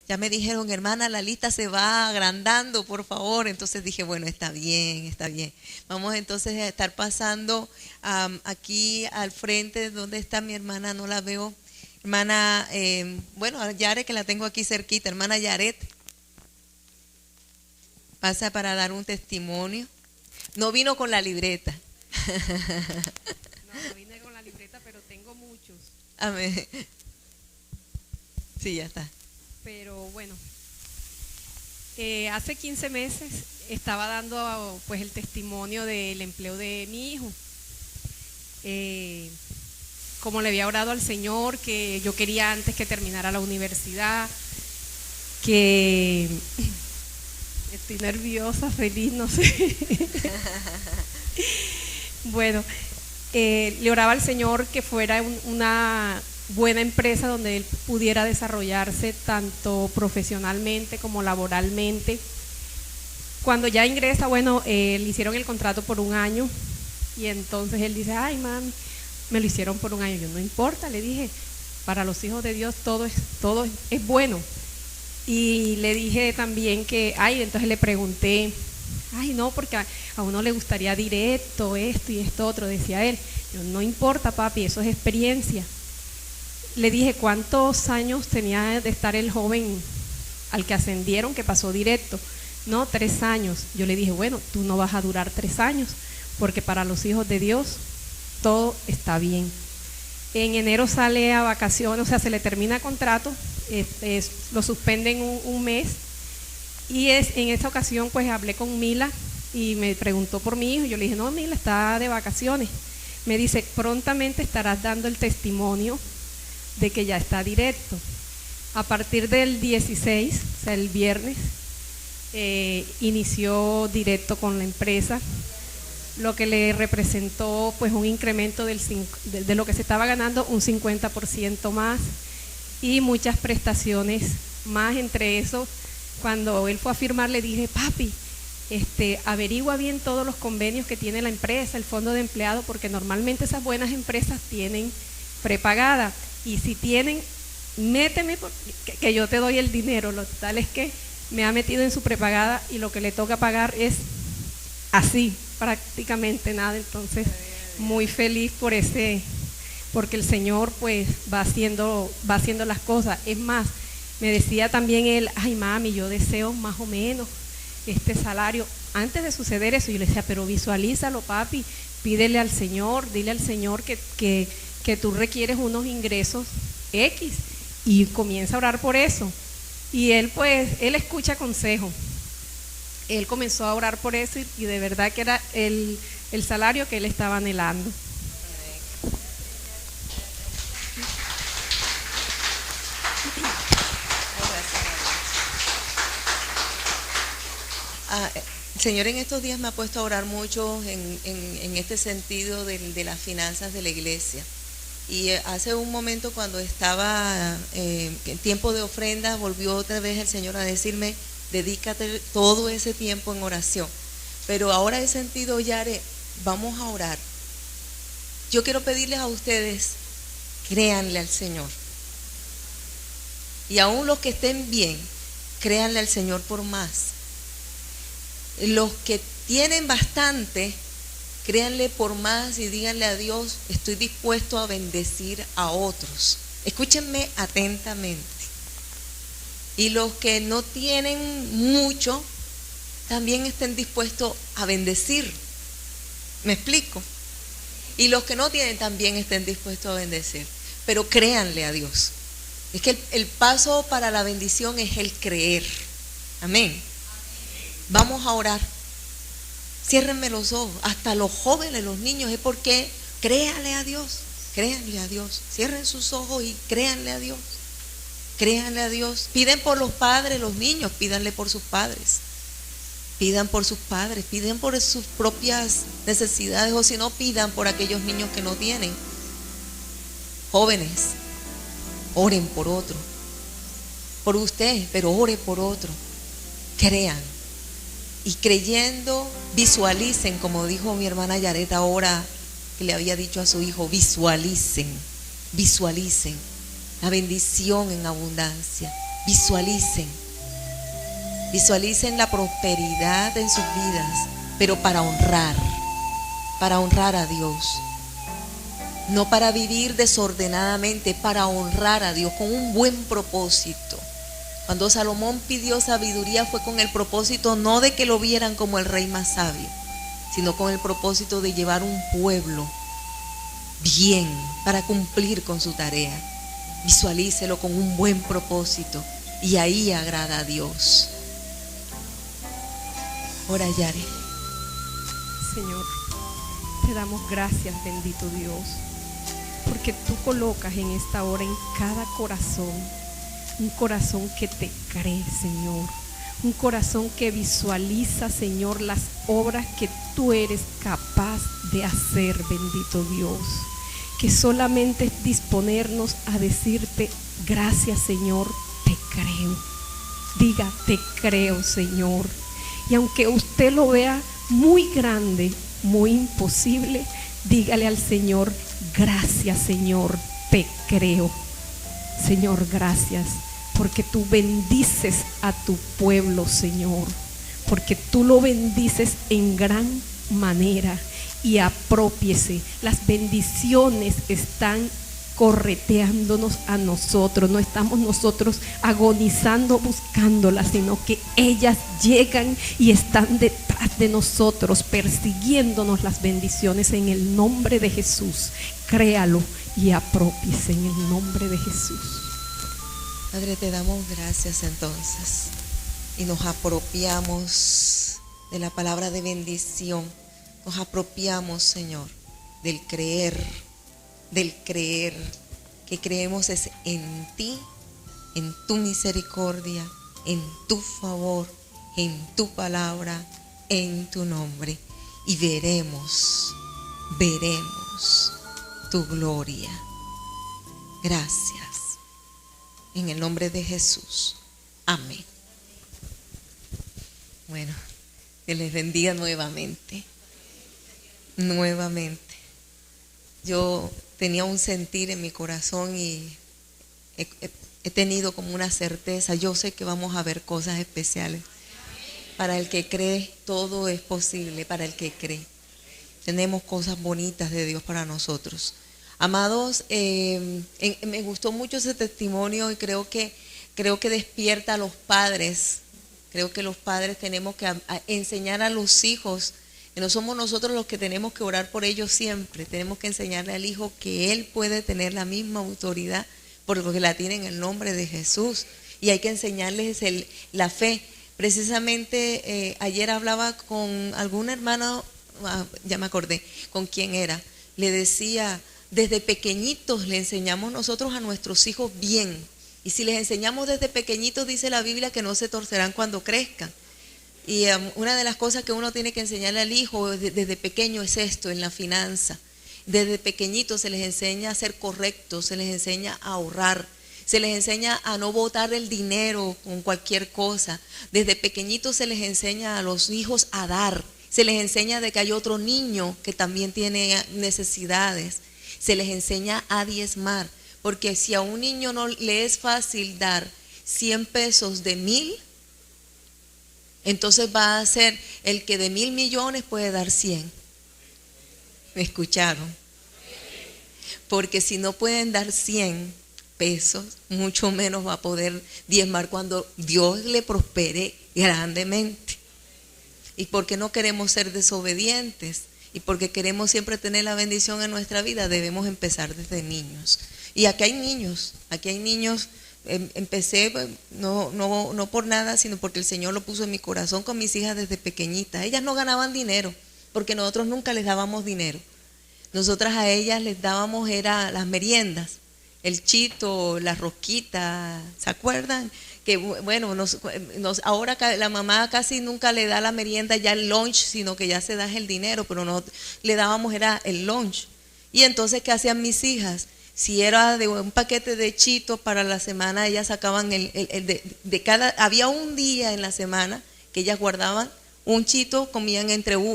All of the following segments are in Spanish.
Ya me dijeron, hermana, la lista se va agrandando, por favor. Entonces dije, bueno, está bien, está bien. Vamos entonces a estar pasando aquí al frente, donde está mi hermana, no la veo. Hermana, bueno, a Yaret, que la tengo aquí cerquita, hermana Yaret, pasa para dar un testimonio. No vino con la libreta. No vine con la libreta, pero tengo muchos. Amén. Sí, ya está. Pero bueno, hace 15 meses estaba dando pues el testimonio del empleo de mi hijo. Como le había orado al Señor, que yo quería antes que terminara la universidad, que estoy nerviosa, feliz, no sé. Bueno, le oraba al Señor que fuera una buena empresa donde él pudiera desarrollarse tanto profesionalmente como laboralmente. Cuando ya ingresa, bueno, le hicieron el contrato por un año y entonces él dice, ay mami, me lo hicieron por un año. Yo, no importa, le dije, para los hijos de Dios todo es bueno. Y le dije también que, entonces le pregunté, no, porque a uno le gustaría directo, esto y esto otro, decía él. Yo, no importa papi, eso es experiencia. Le dije, ¿cuántos años tenía de estar el joven al que ascendieron, que pasó directo? No, 3 años. Yo le dije, bueno, tú no vas a durar 3 años, porque para los hijos de Dios todo está bien. En enero sale a vacaciones, o sea, se le termina el contrato, lo suspenden un mes, y en esa ocasión pues hablé con Mila y me preguntó por mi hijo. Yo le dije, no, Mila está de vacaciones. Me dice, prontamente estarás dando el testimonio de que ya está directo. A partir del 16, o sea, el viernes, inició directo con la empresa, lo que le representó pues un incremento de lo que se estaba ganando, un 50% más, y muchas prestaciones más. Entre eso, cuando él fue a firmar, le dije, papi, averigua bien todos los convenios que tiene la empresa, el fondo de empleado, porque normalmente esas buenas empresas tienen prepagada, y si tienen, méteme, que yo te doy el dinero. Lo tal es que me ha metido en su prepagada y lo que le toca pagar es así, prácticamente nada. Entonces, muy feliz porque el Señor pues va haciendo las cosas. Es más, me decía también él, ay mami, yo deseo más o menos este salario. Antes de suceder eso, yo le decía, pero visualízalo papi, pídele al Señor, dile al Señor que tú requieres unos ingresos X, y comienza a orar por eso. Y él escucha consejo. Él comenzó a orar por eso, y de verdad que era el salario que él estaba anhelando. El Señor en estos días me ha puesto a orar mucho en este sentido de las finanzas de la iglesia. Y hace un momento, cuando estaba en tiempo de ofrenda, volvió otra vez el Señor a decirme, dedícate todo ese tiempo en oración. Pero ahora he sentido, Yare, vamos a orar. Yo quiero pedirles a ustedes, créanle al Señor. Y aún los que estén bien, créanle al Señor por más. Los que tienen bastante, créanle por más y díganle a Dios, estoy dispuesto a bendecir a otros. Escúchenme atentamente. Y los que no tienen mucho, también estén dispuestos a bendecir. ¿Me explico? Y los que no tienen también estén dispuestos a bendecir. Pero créanle a Dios. Es que el paso para la bendición es el creer. Amén. Vamos a orar. Ciérrenme los ojos, hasta los jóvenes, los niños, es porque créanle a Dios, créanle a Dios. Cierren sus ojos y créanle a Dios. Créanle a Dios. Piden por los padres, los niños, pídanle por sus padres. Pidan por sus padres, piden por sus propias necesidades, o si no, pidan por aquellos niños que no tienen. Jóvenes, oren por otro. Por usted, pero ore por otro. Crean. Y creyendo, visualicen, como dijo mi hermana Yaret ahora, que le había dicho a su hijo, visualicen la bendición en abundancia. Visualicen la prosperidad en sus vidas, pero para honrar a Dios. No para vivir desordenadamente, para honrar a Dios con un buen propósito. Cuando Salomón pidió sabiduría fue con el propósito no de que lo vieran como el rey más sabio, sino con el propósito de llevar un pueblo bien para cumplir con su tarea. Visualícelo con un buen propósito y ahí agrada a Dios. Ora, Yare. Señor, te damos gracias, bendito Dios, porque tú colocas en esta hora en cada corazón un corazón que te cree, Señor, un corazón que visualiza, Señor, las obras que tú eres capaz de hacer, bendito Dios, que solamente es disponernos a decirte gracias, Señor, te creo. Diga, te creo, Señor. Y aunque usted lo vea muy grande, muy imposible, dígale al Señor, gracias, Señor, te creo. Señor, gracias, porque tú bendices a tu pueblo, Señor, porque tú lo bendices en gran manera. Y apropiese, las bendiciones están correteándonos a nosotros, no estamos nosotros agonizando buscándolas, sino que ellas llegan y están detrás de nosotros persiguiéndonos las bendiciones en el nombre de Jesús. Créalo y apropiese en el nombre de Jesús. Padre, te damos gracias entonces y nos apropiamos de la palabra de bendición. Nos apropiamos, Señor, del creer, que creemos es en ti, en tu misericordia, en tu favor, en tu palabra, en tu nombre. Y veremos tu gloria. Gracias. En el nombre de Jesús. Amén. Bueno, que les bendiga nuevamente. Yo tenía un sentir en mi corazón y he tenido como una certeza. Yo sé que vamos a ver cosas especiales. Para el que cree, todo es posible. Para el que cree, tenemos cosas bonitas de Dios para nosotros. Amados, me gustó mucho ese testimonio y creo que despierta a los padres. Creo que los padres tenemos que enseñar a los hijos. Que no somos nosotros los que tenemos que orar por ellos siempre. Tenemos que enseñarle al hijo que él puede tener la misma autoridad porque la tiene en el nombre de Jesús. Y hay que enseñarles la fe. Precisamente ayer hablaba con algún hermano, ya me acordé con quién era. Le decía, desde pequeñitos le enseñamos nosotros a nuestros hijos bien. Y si les enseñamos desde pequeñitos, dice la Biblia que no se torcerán cuando crezcan. Y una de las cosas que uno tiene que enseñarle al hijo desde pequeño es esto, en la finanza. Desde pequeñitos se les enseña a ser correctos, se les enseña a ahorrar, se les enseña a no botar el dinero con cualquier cosa. Desde pequeñitos se les enseña a los hijos a dar, se les enseña de que hay otro niño que también tiene necesidades, se les enseña a diezmar, porque si a un niño no le es fácil dar 100 pesos de 1000, entonces va a ser el que de 1000 millones puede dar 100. ¿Me escucharon? Porque si no pueden dar 100 pesos, mucho menos va a poder diezmar cuando Dios le prospere grandemente. Y porque no queremos ser desobedientes y porque queremos siempre tener la bendición en nuestra vida, debemos empezar desde niños. Y aquí hay niños. Empecé no por nada, sino porque el Señor lo puso en mi corazón con mis hijas desde pequeñitas. Ellas no ganaban dinero, porque nosotros nunca les dábamos dinero. Nosotras a ellas les dábamos las meriendas, el chito, las rosquitas, ¿se acuerdan? Que bueno, ahora la mamá casi nunca le da la merienda ya el lunch, sino que ya se da el dinero, pero no le dábamos era el lunch. Y entonces, ¿qué hacían mis hijas? Si era de un paquete de chitos para la semana, ellas sacaban había un día en la semana que ellas guardaban un chito, comían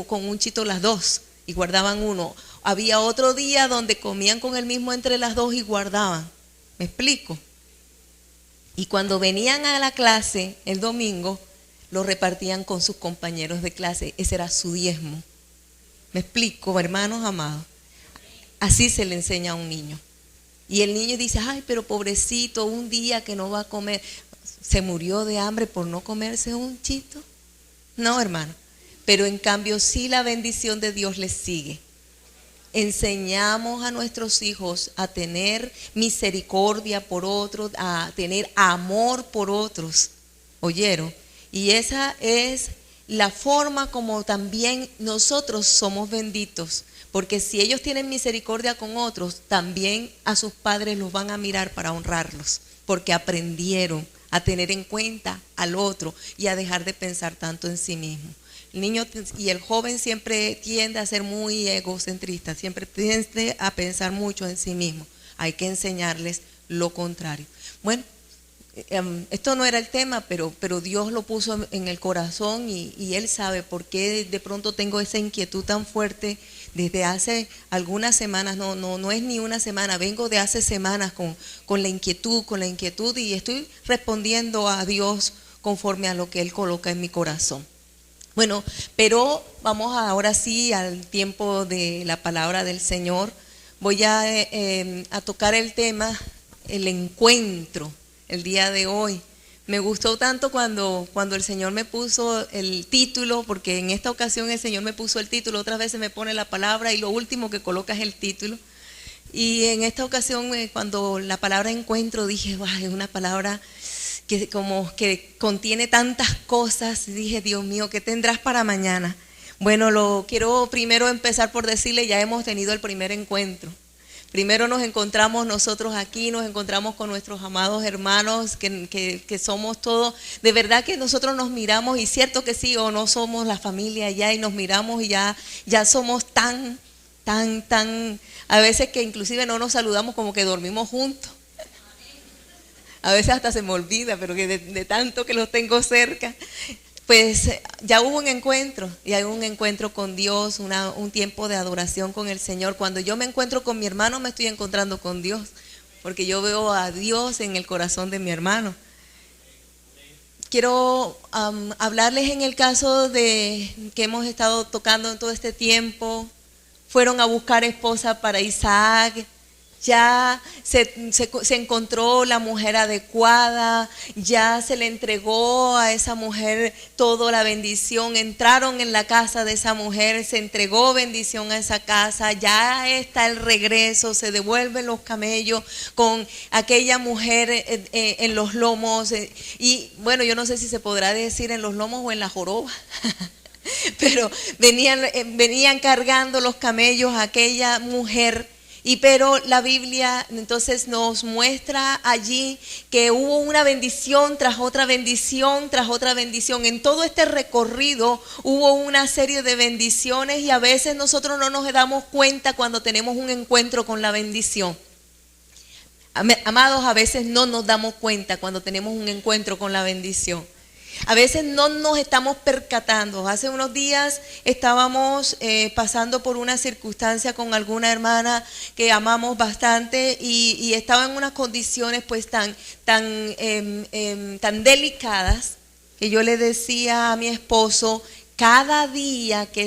con un chito las dos y guardaban uno. Había otro día donde comían con el mismo entre las dos y guardaban. ¿Me explico? Y cuando venían a la clase el domingo, lo repartían con sus compañeros de clase. Ese era su diezmo. ¿Me explico, hermanos amados? Así se le enseña a un niño. Y el niño dice, ay, pero pobrecito, un día que no va a comer. ¿Se murió de hambre por no comerse un chito? No, hermano. Pero en cambio sí la bendición de Dios les sigue. Enseñamos a nuestros hijos a tener misericordia por otros, a tener amor por otros. ¿Oyeron? Y esa es la forma como también nosotros somos benditos. Porque si ellos tienen misericordia con otros, también a sus padres los van a mirar para honrarlos. Porque aprendieron a tener en cuenta al otro y a dejar de pensar tanto en sí mismo. El niño y el joven siempre tiende a ser muy egocentrista, siempre tiende a pensar mucho en sí mismo. Hay que enseñarles lo contrario. Bueno, esto no era el tema, pero Dios lo puso en el corazón y Él sabe por qué de pronto tengo esa inquietud tan fuerte desde hace algunas semanas. No es ni una semana, vengo de hace semanas con la inquietud y estoy respondiendo a Dios conforme a lo que Él coloca en mi corazón. Bueno, pero vamos ahora sí al tiempo de la palabra del Señor. Voy a tocar el tema, el encuentro, el día de hoy. Me gustó tanto cuando el Señor me puso el título, porque en esta ocasión el Señor me puso el título, otras veces me pone la palabra y lo último que coloca es el título. Y en esta ocasión cuando la palabra encuentro dije, es una palabra que como que contiene tantas cosas. Dije, Dios mío, ¿qué tendrás para mañana? Bueno, quiero primero empezar por decirle, ya hemos tenido el primer encuentro. Primero nos encontramos nosotros aquí, nos encontramos con nuestros amados hermanos, que somos todos, de verdad que nosotros nos miramos, y cierto que sí, o no somos la familia ya, y nos miramos y ya somos tan, a veces que inclusive no nos saludamos, como que dormimos juntos. A veces hasta se me olvida, pero que de tanto que los tengo cerca. Pues ya hubo un encuentro, y hay un encuentro con Dios, un tiempo de adoración con el Señor. Cuando yo me encuentro con mi hermano, me estoy encontrando con Dios, porque yo veo a Dios en el corazón de mi hermano. Quiero hablarles en el caso de que hemos estado tocando en todo este tiempo. Fueron a buscar esposa para Isaac. Ya se encontró la mujer adecuada, ya se le entregó a esa mujer toda la bendición. Entraron en la casa de esa mujer, se entregó bendición a esa casa, ya está el regreso, se devuelven los camellos con aquella mujer en los lomos. Y bueno, yo no sé si se podrá decir en los lomos o en la joroba. Pero venían cargando los camellos a aquella mujer. Pero la Biblia entonces nos muestra allí que hubo una bendición tras otra bendición tras otra bendición. En todo este recorrido hubo una serie de bendiciones, y a veces nosotros no nos damos cuenta cuando tenemos un encuentro con la bendición. Amados, a veces no nos damos cuenta cuando tenemos un encuentro con la bendición. A veces no nos estamos percatando. Hace unos días estábamos pasando por una circunstancia con alguna hermana que amamos bastante, y estaba en unas condiciones pues tan delicadas, que yo le decía a mi esposo, cada día que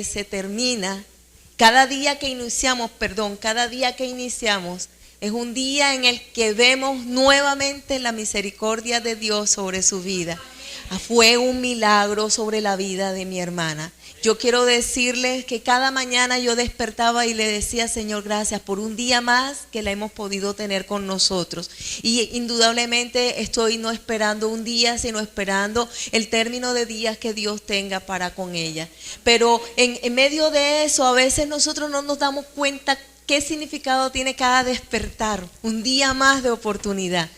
iniciamos es un día en el que vemos nuevamente la misericordia de Dios sobre su vida. Fue un milagro sobre la vida de mi hermana. Yo quiero decirles que cada mañana yo despertaba y le decía, Señor, gracias por un día más que la hemos podido tener con nosotros. Y indudablemente estoy no esperando un día, sino esperando el término de días que Dios tenga para con ella. Pero en medio de eso, a veces nosotros no nos damos cuenta qué significado tiene cada despertar, un día más de oportunidad.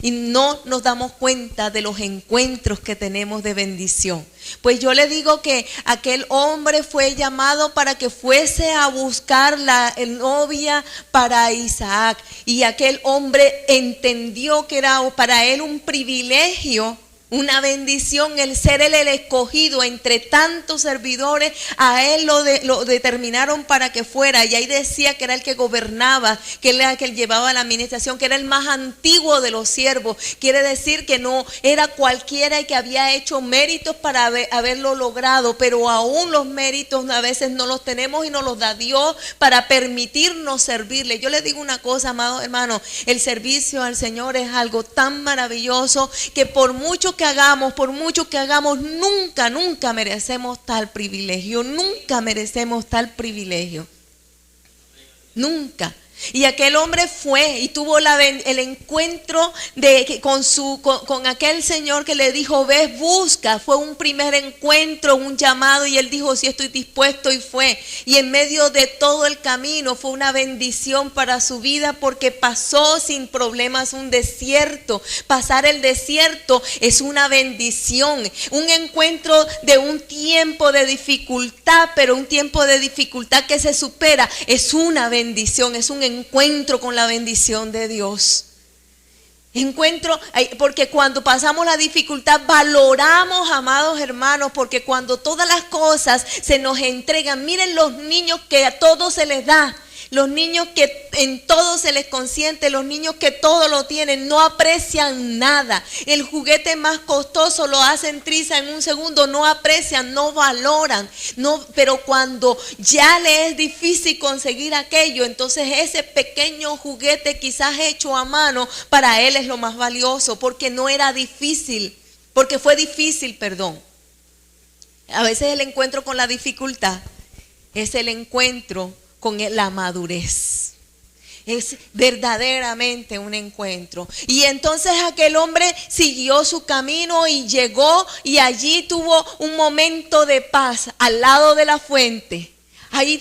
Y no nos damos cuenta de los encuentros que tenemos de bendición. Pues yo le digo que aquel hombre fue llamado para que fuese a buscar la novia para Isaac. Y aquel hombre entendió que era para él un privilegio Una bendición el ser él el escogido entre tantos servidores. A él lo determinaron para que fuera. Y ahí decía que era el que gobernaba, que era el que llevaba la administración, que era el más antiguo de los siervos. Quiere decir que no era cualquiera y que había hecho méritos para haberlo logrado. Pero aún los méritos a veces no los tenemos y nos los da Dios para permitirnos servirle. Yo les digo una cosa, amados hermanos, el servicio al Señor es algo tan maravilloso que por mucho que hagamos, nunca merecemos tal privilegio, nunca. Y aquel hombre fue y tuvo el encuentro con aquel Señor que le dijo, ves, busca. Fue un primer encuentro, un llamado, y él dijo, sí, estoy dispuesto, y fue. Y en medio de todo el camino fue una bendición para su vida, porque pasó sin problemas un desierto. Pasar el desierto es una bendición, un encuentro de un tiempo de dificultad, pero un tiempo de dificultad que se supera, es una bendición, es un encuentro con la bendición de Dios. Encuentro, porque cuando pasamos la dificultad valoramos, amados hermanos, porque cuando todas las cosas se nos entregan, miren los niños que a todos se les da, los niños que en todo se les consiente, los niños que todo lo tienen, no aprecian nada. El juguete más costoso lo hacen triza en un segundo, no aprecian, no valoran. Pero cuando ya le es difícil conseguir aquello, entonces ese pequeño juguete quizás hecho a mano, para él es lo más valioso, porque no era difícil, porque fue difícil, perdón. A veces el encuentro con la dificultad es el encuentro con la madurez. Es verdaderamente un encuentro. Y entonces aquel hombre siguió su camino y llegó, y allí tuvo un momento de paz al lado de la fuente. Hay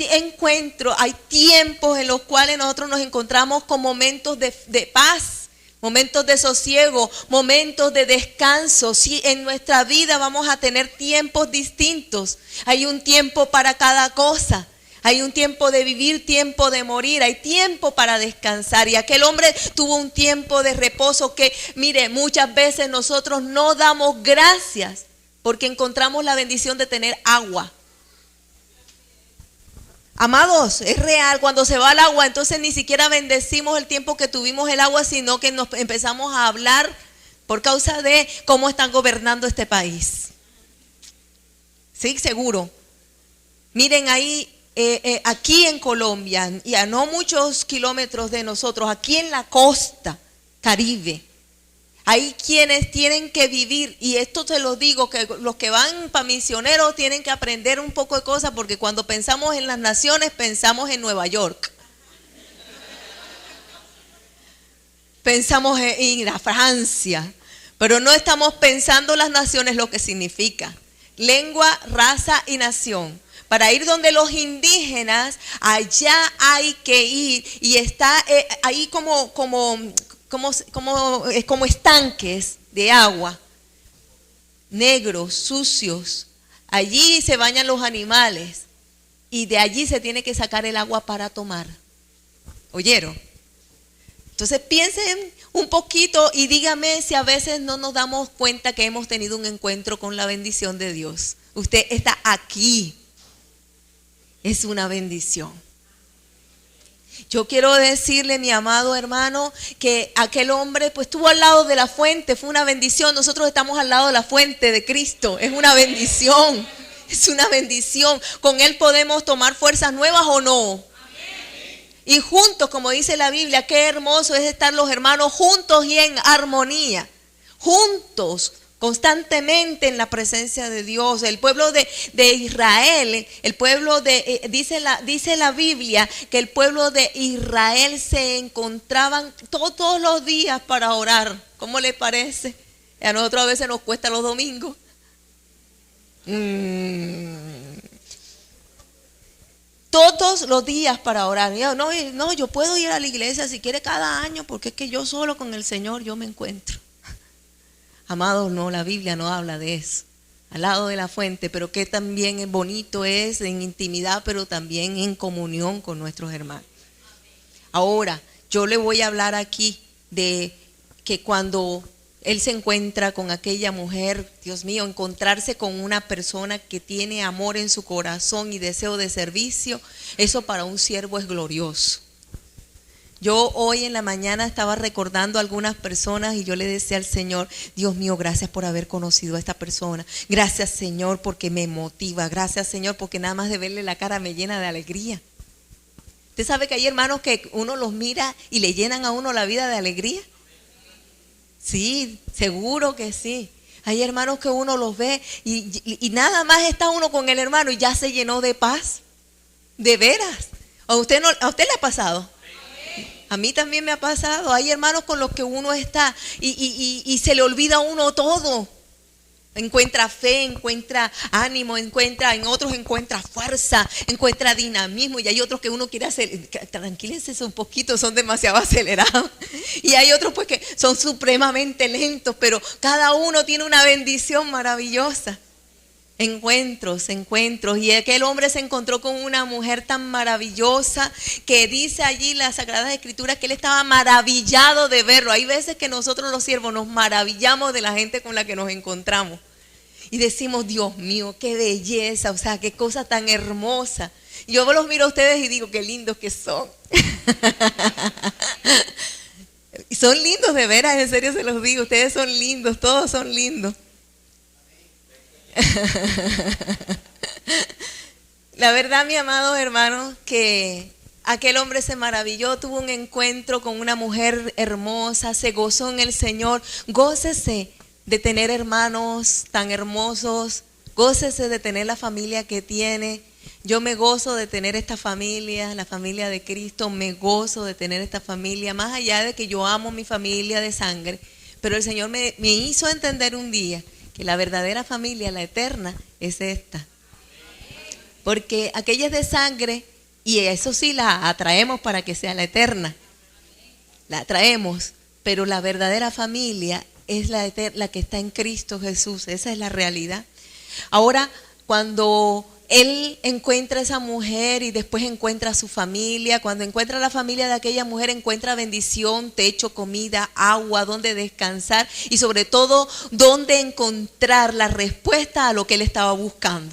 tiempos en los cuales nosotros nos encontramos con momentos de paz, momentos de sosiego, momentos de descanso. Sí, en nuestra vida vamos a tener tiempos distintos. Hay un tiempo para cada cosa. Hay un tiempo de vivir, tiempo de morir, hay tiempo para descansar. Y aquel hombre tuvo un tiempo de reposo que, mire, muchas veces nosotros no damos gracias porque encontramos la bendición de tener agua. Amados, es real, cuando se va el agua, entonces ni siquiera bendecimos el tiempo que tuvimos el agua, sino que nos empezamos a hablar por causa de cómo están gobernando este país. Sí, seguro. Miren ahí. Aquí en Colombia, y a no muchos kilómetros de nosotros, aquí en la costa Caribe, hay quienes tienen que vivir, y esto te lo digo, que los que van para misioneros tienen que aprender un poco de cosas, porque cuando pensamos en las naciones, pensamos en Nueva York, pensamos en la Francia, pero no estamos pensando las naciones lo que significa: lengua, raza y nación. Para ir donde los indígenas, allá hay que ir, y está ahí como estanques de agua, negros, sucios. Allí se bañan los animales y de allí se tiene que sacar el agua para tomar. ¿Oyeron? Entonces piensen un poquito y dígame si a veces no nos damos cuenta que hemos tenido un encuentro con la bendición de Dios. Usted está aquí. Es una bendición. Yo quiero decirle, mi amado hermano, que aquel hombre pues estuvo al lado de la fuente, fue una bendición. Nosotros estamos al lado de la fuente de Cristo, es una bendición, es una bendición. Con Él podemos tomar fuerzas nuevas o no. Y juntos, como dice la Biblia, qué hermoso es estar los hermanos juntos y en armonía, juntos, constantemente en la presencia de Dios. El pueblo de Israel, dice la Biblia que el pueblo de Israel se encontraban todos los días para orar. ¿Cómo le parece? A nosotros a veces nos cuesta los domingos. Todos los días para orar. No, yo puedo ir a la iglesia si quiere cada año, porque es que yo solo con el Señor yo me encuentro. Amados, no, la Biblia no habla de eso. Al lado de la fuente, pero que también bonito es en intimidad, pero también en comunión con nuestros hermanos. Ahora, yo le voy a hablar aquí de que cuando él se encuentra con aquella mujer. Dios mío, encontrarse con una persona que tiene amor en su corazón y deseo de servicio, eso para un siervo es glorioso. Yo hoy en la mañana estaba recordando a algunas personas y yo le decía al Señor, Dios mío, gracias por haber conocido a esta persona. Gracias, Señor, porque me motiva. Gracias, Señor, porque nada más de verle la cara me llena de alegría. ¿Usted sabe que hay hermanos que uno los mira y le llenan a uno la vida de alegría? Sí, seguro que sí. Hay hermanos que uno los ve y nada más está uno con el hermano y ya se llenó de paz. De veras. ¿A usted le ha pasado? A mí también me ha pasado. Hay hermanos con los que uno está y se le olvida a uno todo. Encuentra fe, encuentra ánimo, en otros encuentra fuerza, encuentra dinamismo, y hay otros que uno quiere hacer, tranquílense un poquito, son demasiado acelerados, y hay otros pues que son supremamente lentos, pero cada uno tiene una bendición maravillosa. Encuentros, y aquel hombre se encontró con una mujer tan maravillosa que dice allí la Sagrada Escritura que él estaba maravillado de verlo. Hay veces que nosotros los siervos nos maravillamos de la gente con la que nos encontramos y decimos, Dios mío, qué belleza, o sea, qué cosa tan hermosa. Yo los miro a ustedes y digo, qué lindos que son. Y son lindos de veras, en serio se los digo, ustedes son lindos, todos son lindos. La verdad, mi amado hermano, que aquel hombre se maravilló, tuvo un encuentro con una mujer hermosa, se gozó en el Señor. Gócese de tener hermanos tan hermosos, gócese de tener la familia que tiene. Yo me gozo de tener esta familia, la familia de Cristo, me gozo de tener esta familia, más allá de que yo amo mi familia de sangre, pero el Señor me hizo entender un día que la verdadera familia, la eterna, es esta. Porque aquella es de sangre y eso sí la atraemos para que sea la eterna. La atraemos, pero la verdadera familia es la que está en Cristo Jesús. Esa es la realidad. Ahora, cuando él encuentra a esa mujer y después encuentra a su familia, cuando encuentra a la familia de aquella mujer, encuentra bendición, techo, comida, agua, donde descansar y sobre todo, donde encontrar la respuesta a lo que él estaba buscando.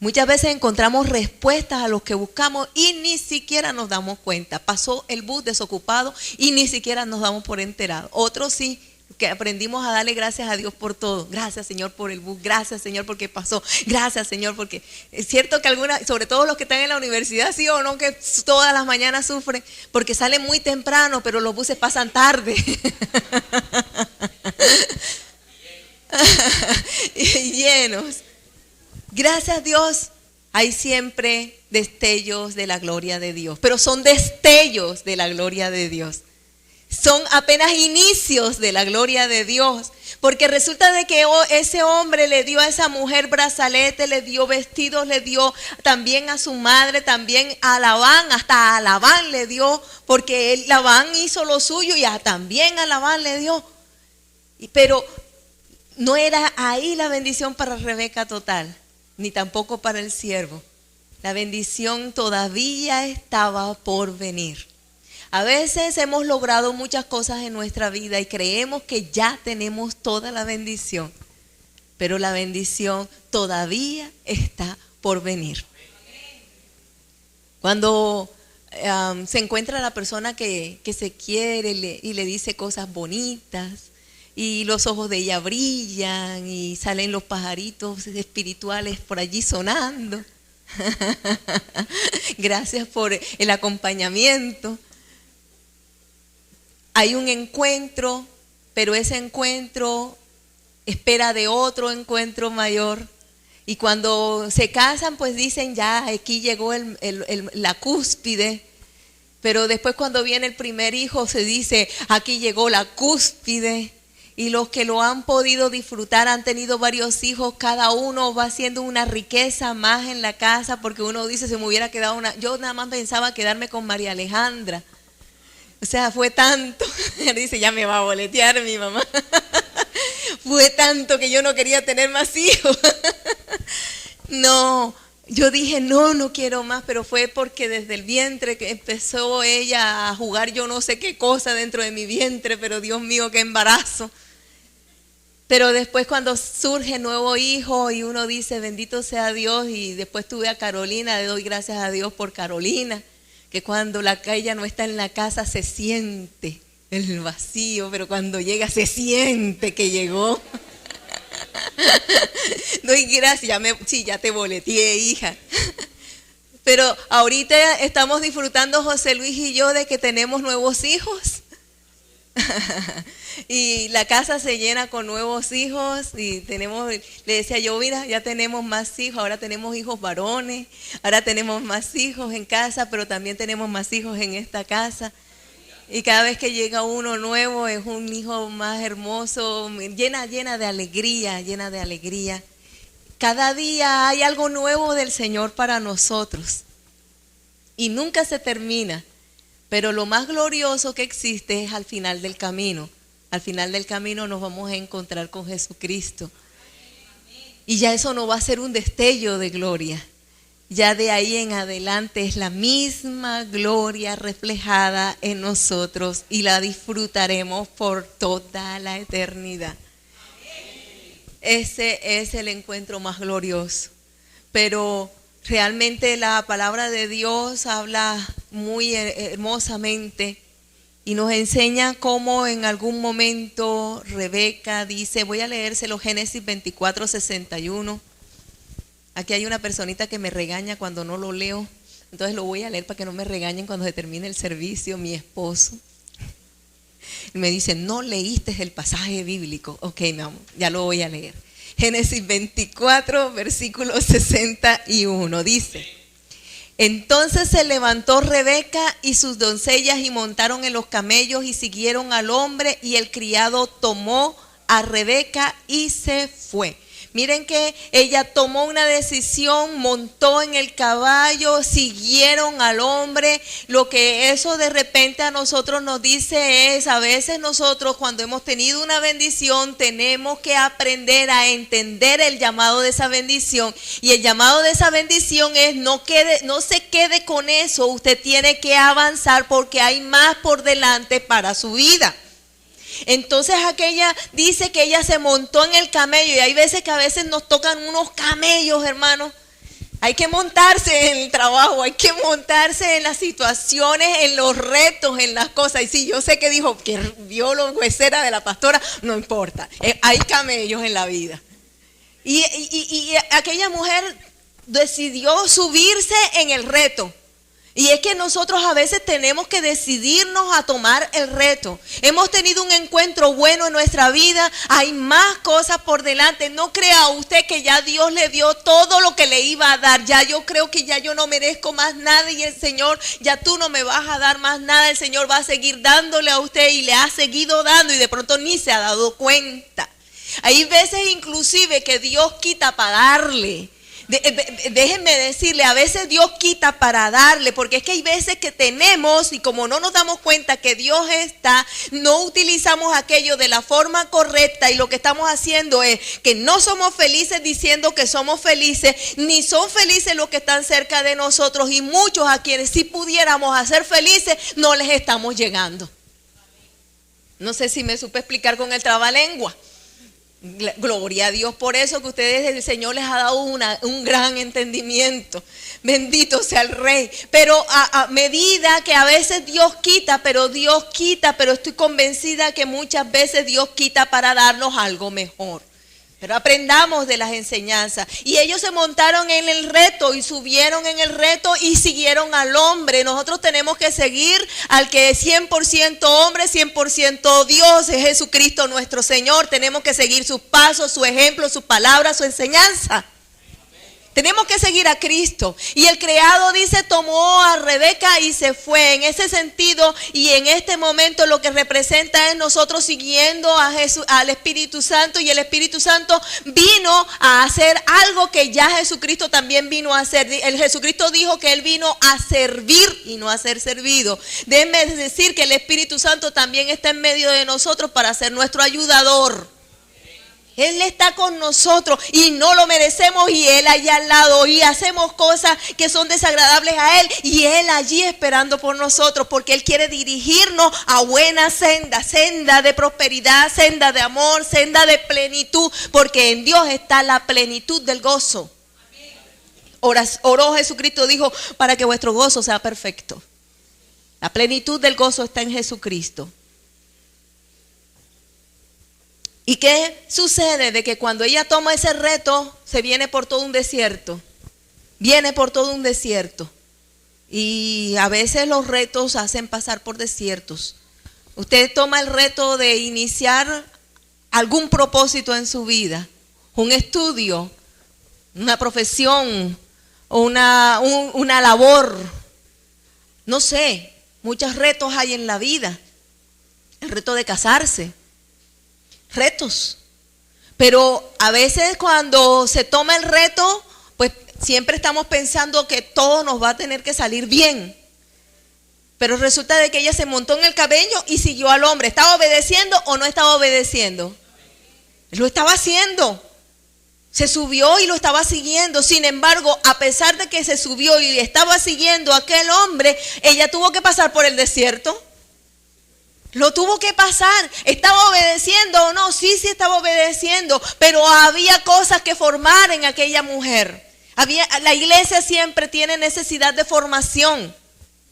Muchas veces encontramos respuestas a lo que buscamos y ni siquiera nos damos cuenta. Pasó el bus desocupado y ni siquiera nos damos por enterados. Otros sí, que aprendimos a darle gracias a Dios por todo. Gracias, Señor, por el bus. Gracias, Señor, porque pasó. Gracias, Señor, porque es cierto que algunas, sobre todo los que están en la universidad, sí o no, que todas las mañanas sufren porque salen muy temprano, pero los buses pasan tarde. Y llenos. Gracias a Dios, hay siempre destellos de la gloria de Dios, pero son destellos de la gloria de Dios. Son apenas inicios de la gloria de Dios, porque resulta de que ese hombre le dio a esa mujer brazalete, le dio vestidos, le dio también a su madre, también a Labán, hasta a Labán le dio, porque Labán hizo lo suyo y también a Labán le dio. Pero no era ahí la bendición para Rebeca total, ni tampoco para el siervo. La bendición todavía estaba por venir. A veces hemos logrado muchas cosas en nuestra vida y creemos que ya tenemos toda la bendición, pero la bendición todavía está por venir. Cuando se encuentra la persona que se quiere y le dice cosas bonitas y los ojos de ella brillan y salen los pajaritos espirituales por allí sonando. Gracias por el acompañamiento. Hay un encuentro, pero ese encuentro espera de otro encuentro mayor. Y cuando se casan, pues dicen, ya aquí llegó la cúspide. Pero después cuando viene el primer hijo, se dice, aquí llegó la cúspide. Y los que lo han podido disfrutar han tenido varios hijos, cada uno va haciendo una riqueza más en la casa, porque uno dice, se me hubiera quedado yo nada más pensaba quedarme con María Alejandra. O sea, fue tanto, dice, ya me va a boletear mi mamá. Fue tanto que yo no quería tener más hijos. No, yo dije, no quiero más, pero fue porque desde el vientre que empezó ella a jugar yo no sé qué cosa dentro de mi vientre, pero Dios mío, qué embarazo. Pero después cuando surge nuevo hijo y uno dice, bendito sea Dios, y después tuve a Carolina, le doy gracias a Dios por Carolina, que cuando ella no está en la casa se siente el vacío, pero cuando llega se siente que llegó. Doy gracias, ya te boleteé, hija. Pero ahorita estamos disfrutando José Luis y yo de que tenemos nuevos hijos. Y la casa se llena con nuevos hijos y le decía yo, mira, ya tenemos más hijos, ahora tenemos hijos varones, ahora tenemos más hijos en casa, pero también tenemos más hijos en esta casa. Y cada vez que llega uno nuevo es un hijo más hermoso, llena de alegría, llena de alegría. Cada día hay algo nuevo del Señor para nosotros y nunca se termina. Pero lo más glorioso que existe es al final del camino. Al final del camino nos vamos a encontrar con Jesucristo. Y ya eso no va a ser un destello de gloria. Ya de ahí en adelante es la misma gloria reflejada en nosotros y la disfrutaremos por toda la eternidad. Ese es el encuentro más glorioso. Pero realmente la palabra de Dios habla muy hermosamente y nos enseña cómo en algún momento Rebeca dice, voy a leérselo, Génesis 24:61. Aquí hay una personita que me regaña cuando no lo leo, entonces lo voy a leer para que no me regañen cuando se termine el servicio, mi esposo. Y me dice, no leíste el pasaje bíblico. Ok, mi amor, ya lo voy a leer. Génesis 24, versículo 61, dice: entonces se levantó Rebeca y sus doncellas y montaron en los camellos y siguieron al hombre, y el criado tomó a Rebeca y se fue. Miren que ella tomó una decisión, montó en el caballo, siguieron al hombre. Lo que eso de repente a nosotros nos dice es, a veces nosotros cuando hemos tenido una bendición tenemos que aprender a entender el llamado de esa bendición. Y el llamado de esa bendición es no se quede con eso, usted tiene que avanzar porque hay más por delante para su vida. Entonces aquella dice que ella se montó en el camello, y hay veces que a veces nos tocan unos camellos, hermanos. Hay que montarse en el trabajo, hay que montarse en las situaciones, en los retos, en las cosas. Y sí, yo sé que dijo que vio los hueseras de la pastora, no importa, hay camellos en la vida. Y aquella mujer decidió subirse en el reto. Y es que nosotros a veces tenemos que decidirnos a tomar el reto. Hemos tenido un encuentro bueno en nuestra vida, hay más cosas por delante. No crea usted que ya Dios le dio todo lo que le iba a dar. Ya yo creo que ya yo no merezco más nada y el Señor, ya tú no me vas a dar más nada. El Señor va a seguir dándole a usted y le ha seguido dando y de pronto ni se ha dado cuenta. Hay veces inclusive que Dios quita para darle. Déjenme decirle, a veces Dios quita para darle, porque es que hay veces que tenemos y como no nos damos cuenta que Dios está, no utilizamos aquello de la forma correcta, y lo que estamos haciendo es que no somos felices diciendo que somos felices, ni son felices los que están cerca de nosotros, y muchos a quienes sí pudiéramos hacer felices no les estamos llegando. No sé si me supe explicar con el trabalengua. Gloria a Dios por eso, que ustedes, el Señor les ha dado un gran entendimiento. Bendito sea el Rey. Pero a medida que a veces Dios quita, pero estoy convencida que muchas veces Dios quita para darnos algo mejor. Pero aprendamos de las enseñanzas. Y ellos se montaron en el reto y subieron en el reto y siguieron al hombre. Nosotros tenemos que seguir al que es 100% hombre, 100% Dios, es Jesucristo nuestro Señor. Tenemos que seguir sus pasos, su ejemplo, su palabra, su enseñanza. Tenemos que seguir a Cristo. Y el criado dice, tomó a Rebeca y se fue. En ese sentido y en este momento lo que representa es nosotros siguiendo a Jesús, al Espíritu Santo. Y el Espíritu Santo vino a hacer algo que ya Jesucristo también vino a hacer. El Jesucristo dijo que Él vino a servir y no a ser servido. Déjenme decir que el Espíritu Santo también está en medio de nosotros para ser nuestro ayudador. Él está con nosotros y no lo merecemos y Él allá al lado y hacemos cosas que son desagradables a Él y Él allí esperando por nosotros porque Él quiere dirigirnos a buena senda, senda de prosperidad, senda de amor, senda de plenitud, porque en Dios está la plenitud del gozo. Oró Jesucristo, dijo, para que vuestro gozo sea perfecto. La plenitud del gozo está en Jesucristo. ¿Y qué sucede? De que cuando ella toma ese reto, se viene por todo un desierto. Viene por todo un desierto. Y a veces los retos hacen pasar por desiertos. Usted toma el reto de iniciar algún propósito en su vida. Un estudio, una profesión, una labor. No sé, muchos retos hay en la vida. El reto de casarse. Retos, pero a veces cuando se toma el reto, pues siempre estamos pensando que todo nos va a tener que salir bien, pero resulta de que ella se montó en el camello y siguió al hombre. ¿Estaba obedeciendo o no estaba obedeciendo? Lo estaba haciendo, se subió y lo estaba siguiendo. Sin embargo, a pesar de que se subió y estaba siguiendo a aquel hombre, ella tuvo que pasar por el desierto. Lo tuvo que pasar. ¿Estaba obedeciendo o no? Sí estaba obedeciendo, pero había cosas que formar en aquella mujer. La iglesia siempre tiene necesidad de formación.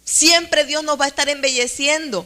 Siempre Dios nos va a estar embelleciendo.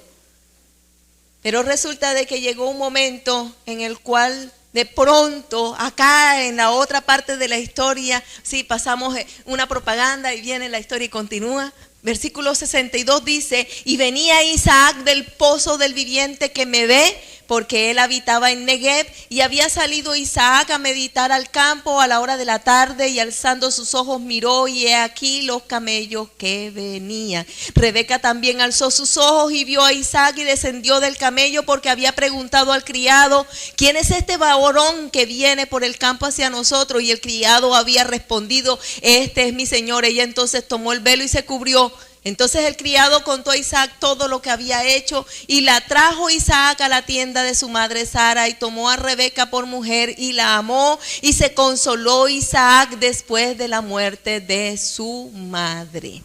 Pero resulta de que llegó un momento en el cual de pronto, acá en la otra parte de la historia, sí, pasamos una propaganda y viene la historia y continúa. Versículo 62 dice, y venía Isaac del pozo del viviente que me ve, porque él habitaba en Negev, y había salido Isaac a meditar al campo a la hora de la tarde, y alzando sus ojos miró, y he aquí los camellos que venían. Rebeca también alzó sus ojos y vio a Isaac y descendió del camello, porque había preguntado al criado, ¿quién es este varón que viene por el campo hacia nosotros? Y el criado había respondido, este es mi señor. Ella entonces tomó el velo y se cubrió. Entonces el criado contó a Isaac todo lo que había hecho y la trajo Isaac a la tienda de su madre Sara y tomó a Rebeca por mujer y la amó y se consoló Isaac después de la muerte de su madre.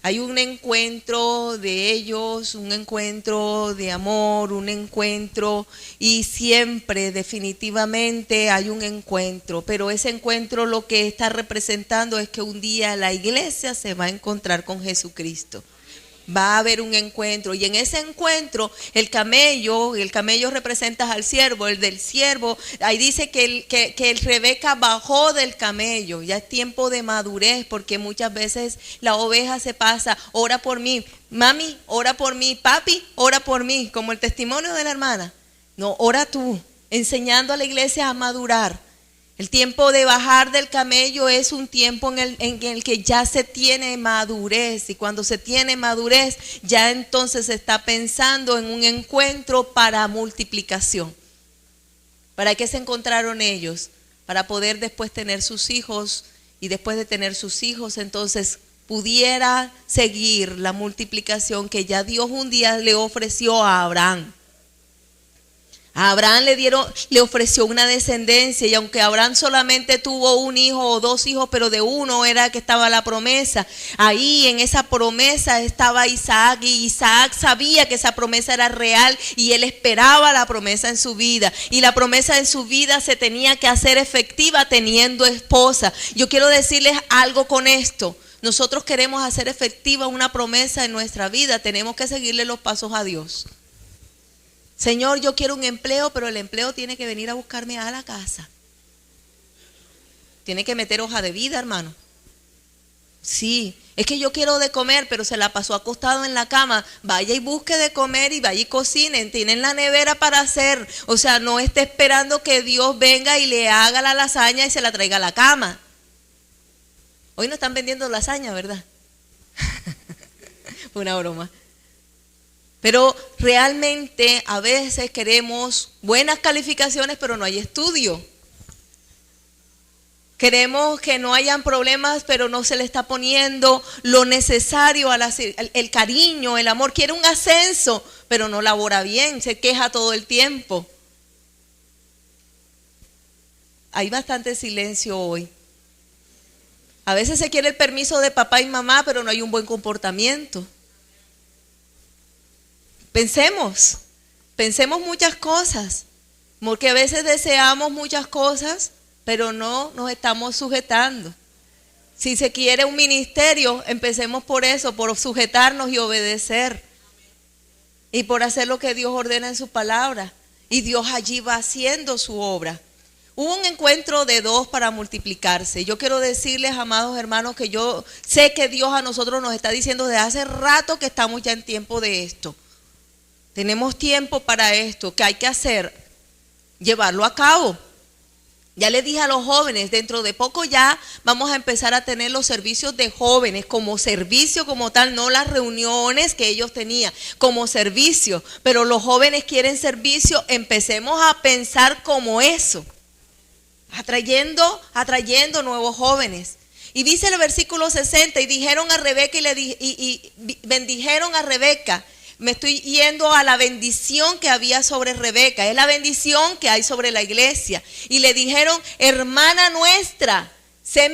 Hay un encuentro de ellos, un encuentro de amor, un encuentro y siempre definitivamente hay un encuentro, pero ese encuentro lo que está representando es que un día la iglesia se va a encontrar con Jesucristo. Va a haber un encuentro y en ese encuentro el camello representa al siervo, el del siervo, ahí dice que Rebeca bajó del camello, ya es tiempo de madurez porque muchas veces la oveja se pasa, ora por mí, mami, ora por mí, papi, ora por mí, como el testimonio de la hermana, no, ora tú, enseñando a la iglesia a madurar. El tiempo de bajar del camello es un tiempo en el que ya se tiene madurez y cuando se tiene madurez ya entonces se está pensando en un encuentro para multiplicación. ¿Para qué se encontraron ellos? Para poder después tener sus hijos y después de tener sus hijos entonces pudiera seguir la multiplicación que ya Dios un día le ofreció a Abraham. A Abraham le ofreció una descendencia y aunque Abraham solamente tuvo un hijo o dos hijos, pero de uno era que estaba la promesa. Ahí en esa promesa estaba Isaac y Isaac sabía que esa promesa era real y él esperaba la promesa en su vida. Y la promesa en su vida se tenía que hacer efectiva teniendo esposa. Yo quiero decirles algo con esto. Nosotros queremos hacer efectiva una promesa en nuestra vida, tenemos que seguirle los pasos a Dios. Señor, yo quiero un empleo, pero el empleo tiene que venir a buscarme a la casa. Tiene que meter hoja de vida, hermano. Sí, es que yo quiero de comer, pero se la pasó acostado en la cama. Vaya y busque de comer y vaya y cocinen. Tienen la nevera para hacer. O sea, no esté esperando que Dios venga y le haga la lasaña y se la traiga a la cama. Hoy no están vendiendo lasaña, ¿verdad? Fue una broma. Pero realmente a veces queremos buenas calificaciones, pero no hay estudio. Queremos que no hayan problemas, pero no se le está poniendo lo necesario, el cariño, el amor. Quiere un ascenso, pero no labora bien, se queja todo el tiempo. hay bastante silencio hoy. A veces se quiere el permiso de papá y mamá, pero no hay un buen comportamiento. Pensemos muchas cosas, porque a veces deseamos muchas cosas, pero no nos estamos sujetando. Si se quiere un ministerio, empecemos por eso, por sujetarnos y obedecer. Y por hacer lo que Dios ordena en su palabra. Y Dios allí va haciendo su obra. Hubo un encuentro de dos para multiplicarse. Yo quiero decirles, amados hermanos, que yo sé que Dios a nosotros nos está diciendo desde hace rato que estamos ya en tiempo de esto. Tenemos tiempo para esto. ¿Qué hay que hacer? Llevarlo a cabo. Ya les dije a los jóvenes, dentro de poco ya vamos a empezar a tener los servicios de jóvenes como servicio como tal, no las reuniones que ellos tenían como servicio, pero los jóvenes quieren servicio, empecemos a pensar como eso, atrayendo nuevos jóvenes. Y dice el versículo 60, y dijeron a Rebeca y bendijeron a Rebeca. Me estoy yendo a la bendición que había sobre Rebeca, es la bendición que hay sobre la iglesia. Y le dijeron, hermana nuestra, sé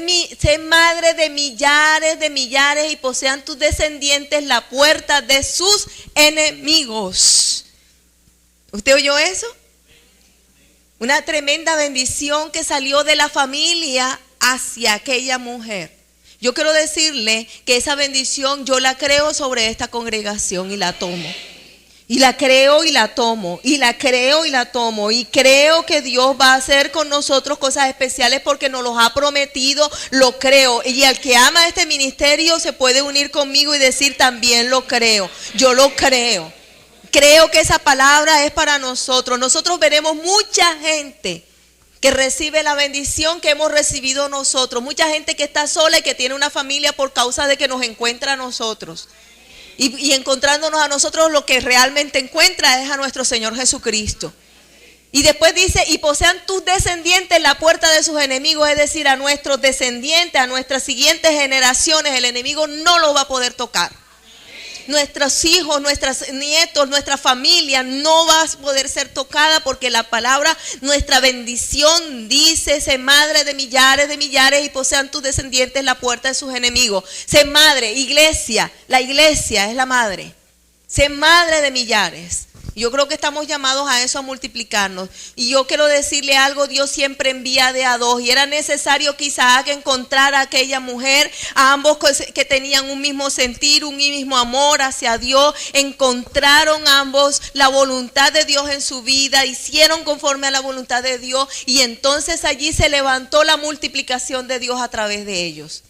madre de millares y posean tus descendientes la puerta de sus enemigos. ¿Usted oyó eso? Una tremenda bendición que salió de la familia hacia aquella mujer. Yo quiero decirle que esa bendición yo la creo sobre esta congregación y la tomo. Y la creo y la tomo. Y la creo y la tomo. Y creo que Dios va a hacer con nosotros cosas especiales porque nos los ha prometido. Lo creo. Y el que ama este ministerio se puede unir conmigo y decir también lo creo. Yo lo creo. Creo que esa palabra es para nosotros. Nosotros veremos mucha gente que recibe la bendición que hemos recibido nosotros. Mucha gente que está sola y que tiene una familia por causa de que nos encuentra a nosotros. Y encontrándonos a nosotros, lo que realmente encuentra es a nuestro Señor Jesucristo. Y después dice, y posean tus descendientes la puerta de sus enemigos, es decir, a nuestros descendientes, a nuestras siguientes generaciones, el enemigo no los va a poder tocar. Nuestros hijos, nuestros nietos, nuestra familia no va a poder ser tocada porque la palabra, nuestra bendición dice, sé madre de millares y posean tus descendientes la puerta de sus enemigos. Sé madre, iglesia, la iglesia es la madre. Sé madre de millares. Yo creo que estamos llamados a eso, a multiplicarnos. Y yo quiero decirle algo, Dios siempre envía de a dos. Y era necesario que Isaac encontrara a aquella mujer, a ambos que tenían un mismo sentir, un mismo amor hacia Dios. Encontraron ambos la voluntad de Dios en su vida, hicieron conforme a la voluntad de Dios. Y entonces allí se levantó la multiplicación de Dios a través de ellos.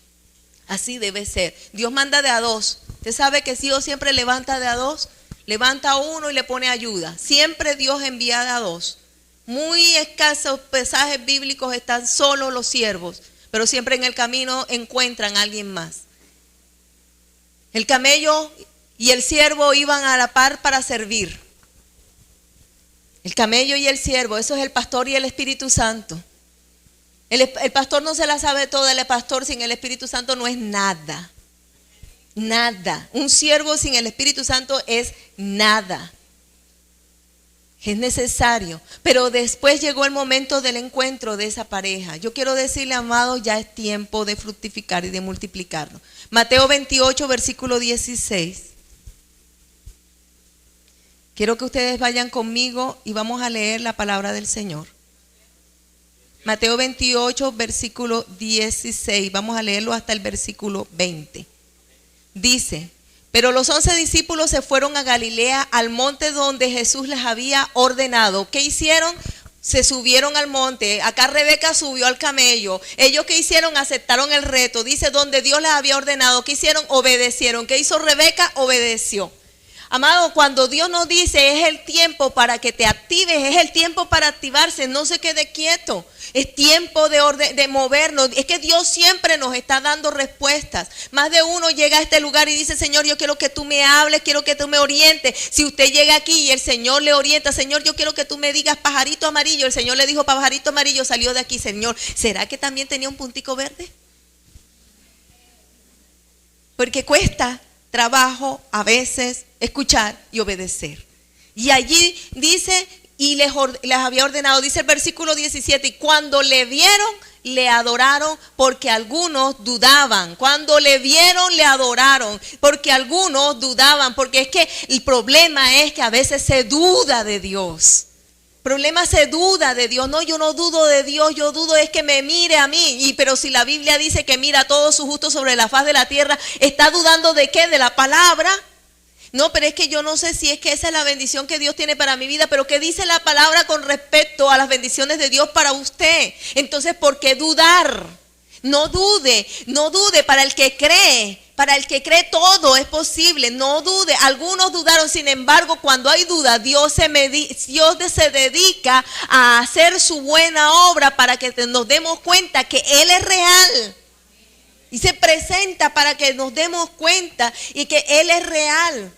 Así debe ser. Dios manda de a dos. Usted sabe que Dios siempre levanta de a dos. Levanta a uno y le pone ayuda. Siempre Dios envía a dos. Muy escasos pasajes bíblicos están solo los siervos, pero siempre en el camino encuentran a alguien más. El camello y el siervo iban a la par para servir. El camello y el siervo, eso es el pastor y el Espíritu Santo. El pastor no se la sabe toda, el pastor sin el Espíritu Santo no es nada. Nada. Un siervo sin el Espíritu Santo es nada. Es necesario. Pero después llegó el momento del encuentro de esa pareja. Yo quiero decirle, amados, ya es tiempo de fructificar y de multiplicarnos. Mateo 28, versículo 16. Quiero que ustedes vayan conmigo y vamos a leer la palabra del Señor. Mateo 28, versículo 16. Vamos a leerlo hasta el versículo 20. Dice, pero los 11 discípulos se fueron a Galilea, al monte donde Jesús les había ordenado. ¿Qué hicieron? Se subieron al monte. Acá Rebeca subió al camello. Ellos, ¿qué hicieron? Aceptaron el reto. Dice, donde Dios les había ordenado. ¿Qué hicieron? Obedecieron. ¿Qué hizo Rebeca? Obedeció. Amado, cuando Dios nos dice es el tiempo para que te actives, es el tiempo para activarse, no se quede quieto. Es tiempo de movernos. Es que Dios siempre nos está dando respuestas. Más de uno llega a este lugar y dice, Señor, yo quiero que tú me hables, quiero que tú me orientes. Si usted llega aquí y el Señor le orienta, Señor, yo quiero que tú me digas pajarito amarillo. El Señor le dijo pajarito amarillo, salió de aquí. Señor, ¿será que también tenía un puntico verde? Porque cuesta trabajo a veces escuchar y obedecer. Y allí dice, y les había ordenado, dice el versículo 17, y cuando le vieron, le adoraron porque algunos dudaban. Cuando le vieron, le adoraron porque algunos dudaban, porque es que el problema es que a veces se duda de Dios. Problema se duda de Dios. No, yo no dudo de Dios, yo dudo es que me mire a mí. Pero si la Biblia dice que mira a todos sus justos sobre la faz de la tierra, ¿está dudando de qué? ¿De la palabra? No, pero es que yo no sé si es que esa es la bendición que Dios tiene para mi vida, pero ¿qué dice la palabra con respecto a las bendiciones de Dios para usted? Entonces, ¿por qué dudar? No dude, no dude. Para el que cree todo es posible, no dude. Algunos dudaron, sin embargo, cuando hay duda, Dios se dedica a hacer su buena obra para que nos demos cuenta que Él es real. Y se presenta para que nos demos cuenta y que Él es real.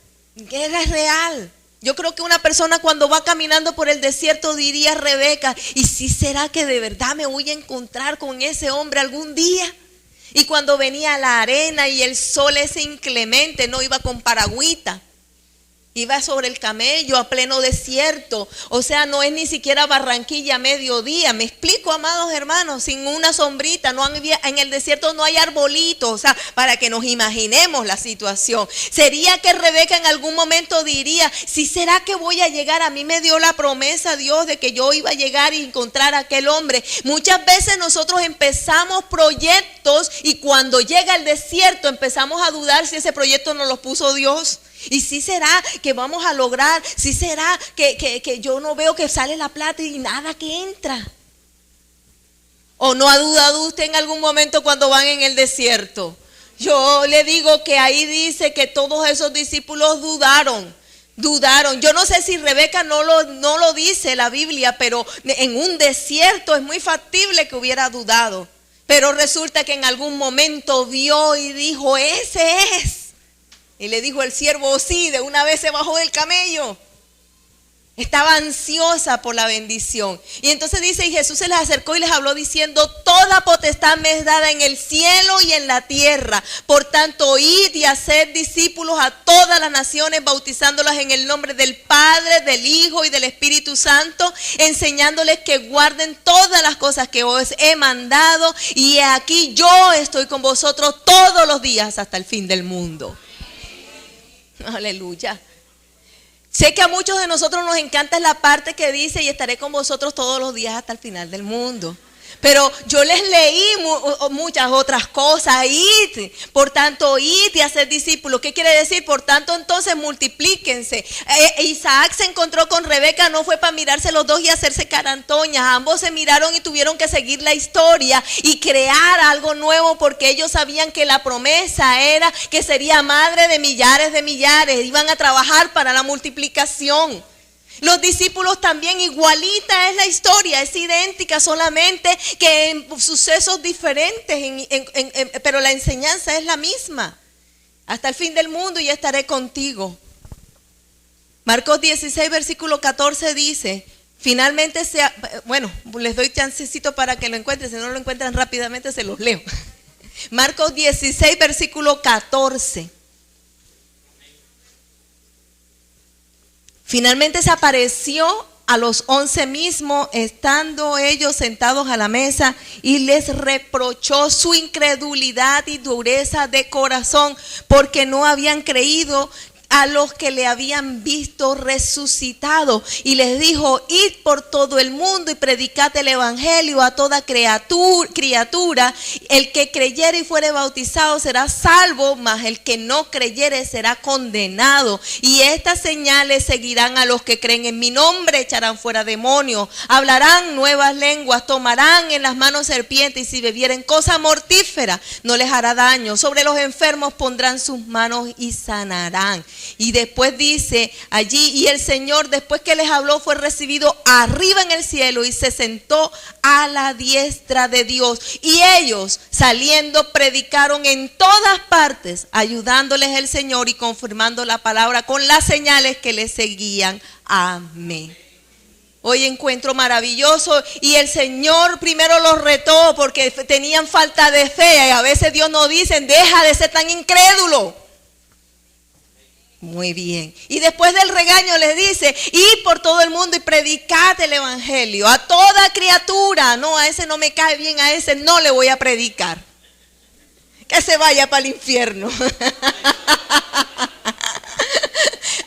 Que Él es real. Yo creo que una persona cuando va caminando por el desierto diría, Rebeca, ¿y si será que de verdad me voy a encontrar con ese hombre algún día? Y cuando venía la arena y el sol ese inclemente, no iba con paragüita. Iba sobre el camello a pleno desierto. O sea, no es ni siquiera Barranquilla a mediodía. Me explico, amados hermanos, sin una sombrita. No había, en el desierto no hay arbolitos. O sea, para que nos imaginemos la situación. ¿Sería que Rebeca en algún momento diría, si será que voy a llegar? A mí me dio la promesa Dios de que yo iba a llegar y encontrar a aquel hombre. Muchas veces nosotros empezamos proyectos y cuando llega el desierto empezamos a dudar si ese proyecto nos lo puso Dios. Y si será que vamos a lograr, si será que yo no veo que sale la plata y nada que entra. ¿O no ha dudado usted en algún momento cuando van en el desierto? Yo le digo que ahí dice que todos esos discípulos dudaron. Yo no sé si Rebeca no lo dice la Biblia, pero en un desierto es muy factible que hubiera dudado. Pero resulta que en algún momento vio y dijo, ese es. Y le dijo el siervo, sí, de una vez se bajó del camello. Estaba ansiosa por la bendición. Y entonces dice, y Jesús se les acercó y les habló diciendo, toda potestad me es dada en el cielo y en la tierra. Por tanto, id y haced discípulos a todas las naciones, bautizándolas en el nombre del Padre, del Hijo y del Espíritu Santo, enseñándoles que guarden todas las cosas que os he mandado. Y aquí yo estoy con vosotros todos los días hasta el fin del mundo. Aleluya. Sé que a muchos de nosotros nos encanta la parte que dice, y estaré con vosotros todos los días hasta el final del mundo. Pero yo les leí muchas otras cosas. Id, por tanto, id y haced discípulos. ¿Qué quiere decir? Por tanto, entonces multiplíquense. Isaac se encontró con Rebeca, no fue para mirarse los dos y hacerse carantoñas. Ambos se miraron y tuvieron que seguir la historia y crear algo nuevo, porque ellos sabían que la promesa era que sería madre de millares. Iban a trabajar para la multiplicación. Los discípulos también, igualita es la historia, es idéntica, solamente que en sucesos diferentes, pero la enseñanza es la misma. Hasta el fin del mundo y estaré contigo. Marcos 16, versículo 14 dice, finalmente les doy chancecito para que lo encuentren, si no lo encuentran rápidamente se los leo. Marcos 16, versículo 14. Finalmente se apareció a los 11 mismos, estando ellos sentados a la mesa, y les reprochó su incredulidad y dureza de corazón, porque no habían creído a los que le habían visto resucitado. Y les dijo, id por todo el mundo y predicad el evangelio a toda criatura. El que creyere y fuere bautizado será salvo, mas el que no creyere será condenado. Y estas señales seguirán a los que creen en mi nombre: echarán fuera demonios, hablarán nuevas lenguas, tomarán en las manos serpientes, y si bebieren cosa mortífera no les hará daño. Sobre los enfermos pondrán sus manos y sanarán. Y después dice allí, y el Señor, después que les habló, fue recibido arriba en el cielo y se sentó a la diestra de Dios. Y ellos, saliendo, predicaron en todas partes, ayudándoles el Señor y confirmando la palabra con las señales que les seguían. Amén. Hoy encuentro maravilloso, y el Señor primero los retó porque tenían falta de fe. Y a veces Dios nos dice, deja de ser tan incrédulo. Muy bien. Y después del regaño les dice, id por todo el mundo y predicad el evangelio a toda criatura. No, a ese no me cae bien, a ese no le voy a predicar. Que se vaya para el infierno.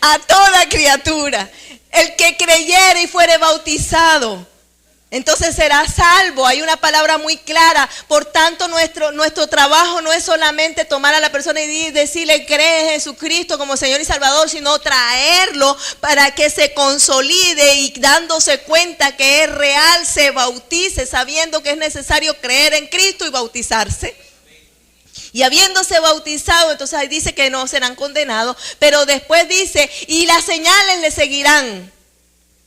A toda criatura. El que creyere y fuere bautizado, entonces será salvo. Hay una palabra muy clara. Por tanto, nuestro trabajo no es solamente tomar a la persona y decirle cree en Jesucristo como Señor y Salvador, sino traerlo para que se consolide y dándose cuenta que es real, se bautice, sabiendo que es necesario creer en Cristo y bautizarse. Y habiéndose bautizado, entonces ahí dice que no serán condenados, pero después dice, y las señales le seguirán.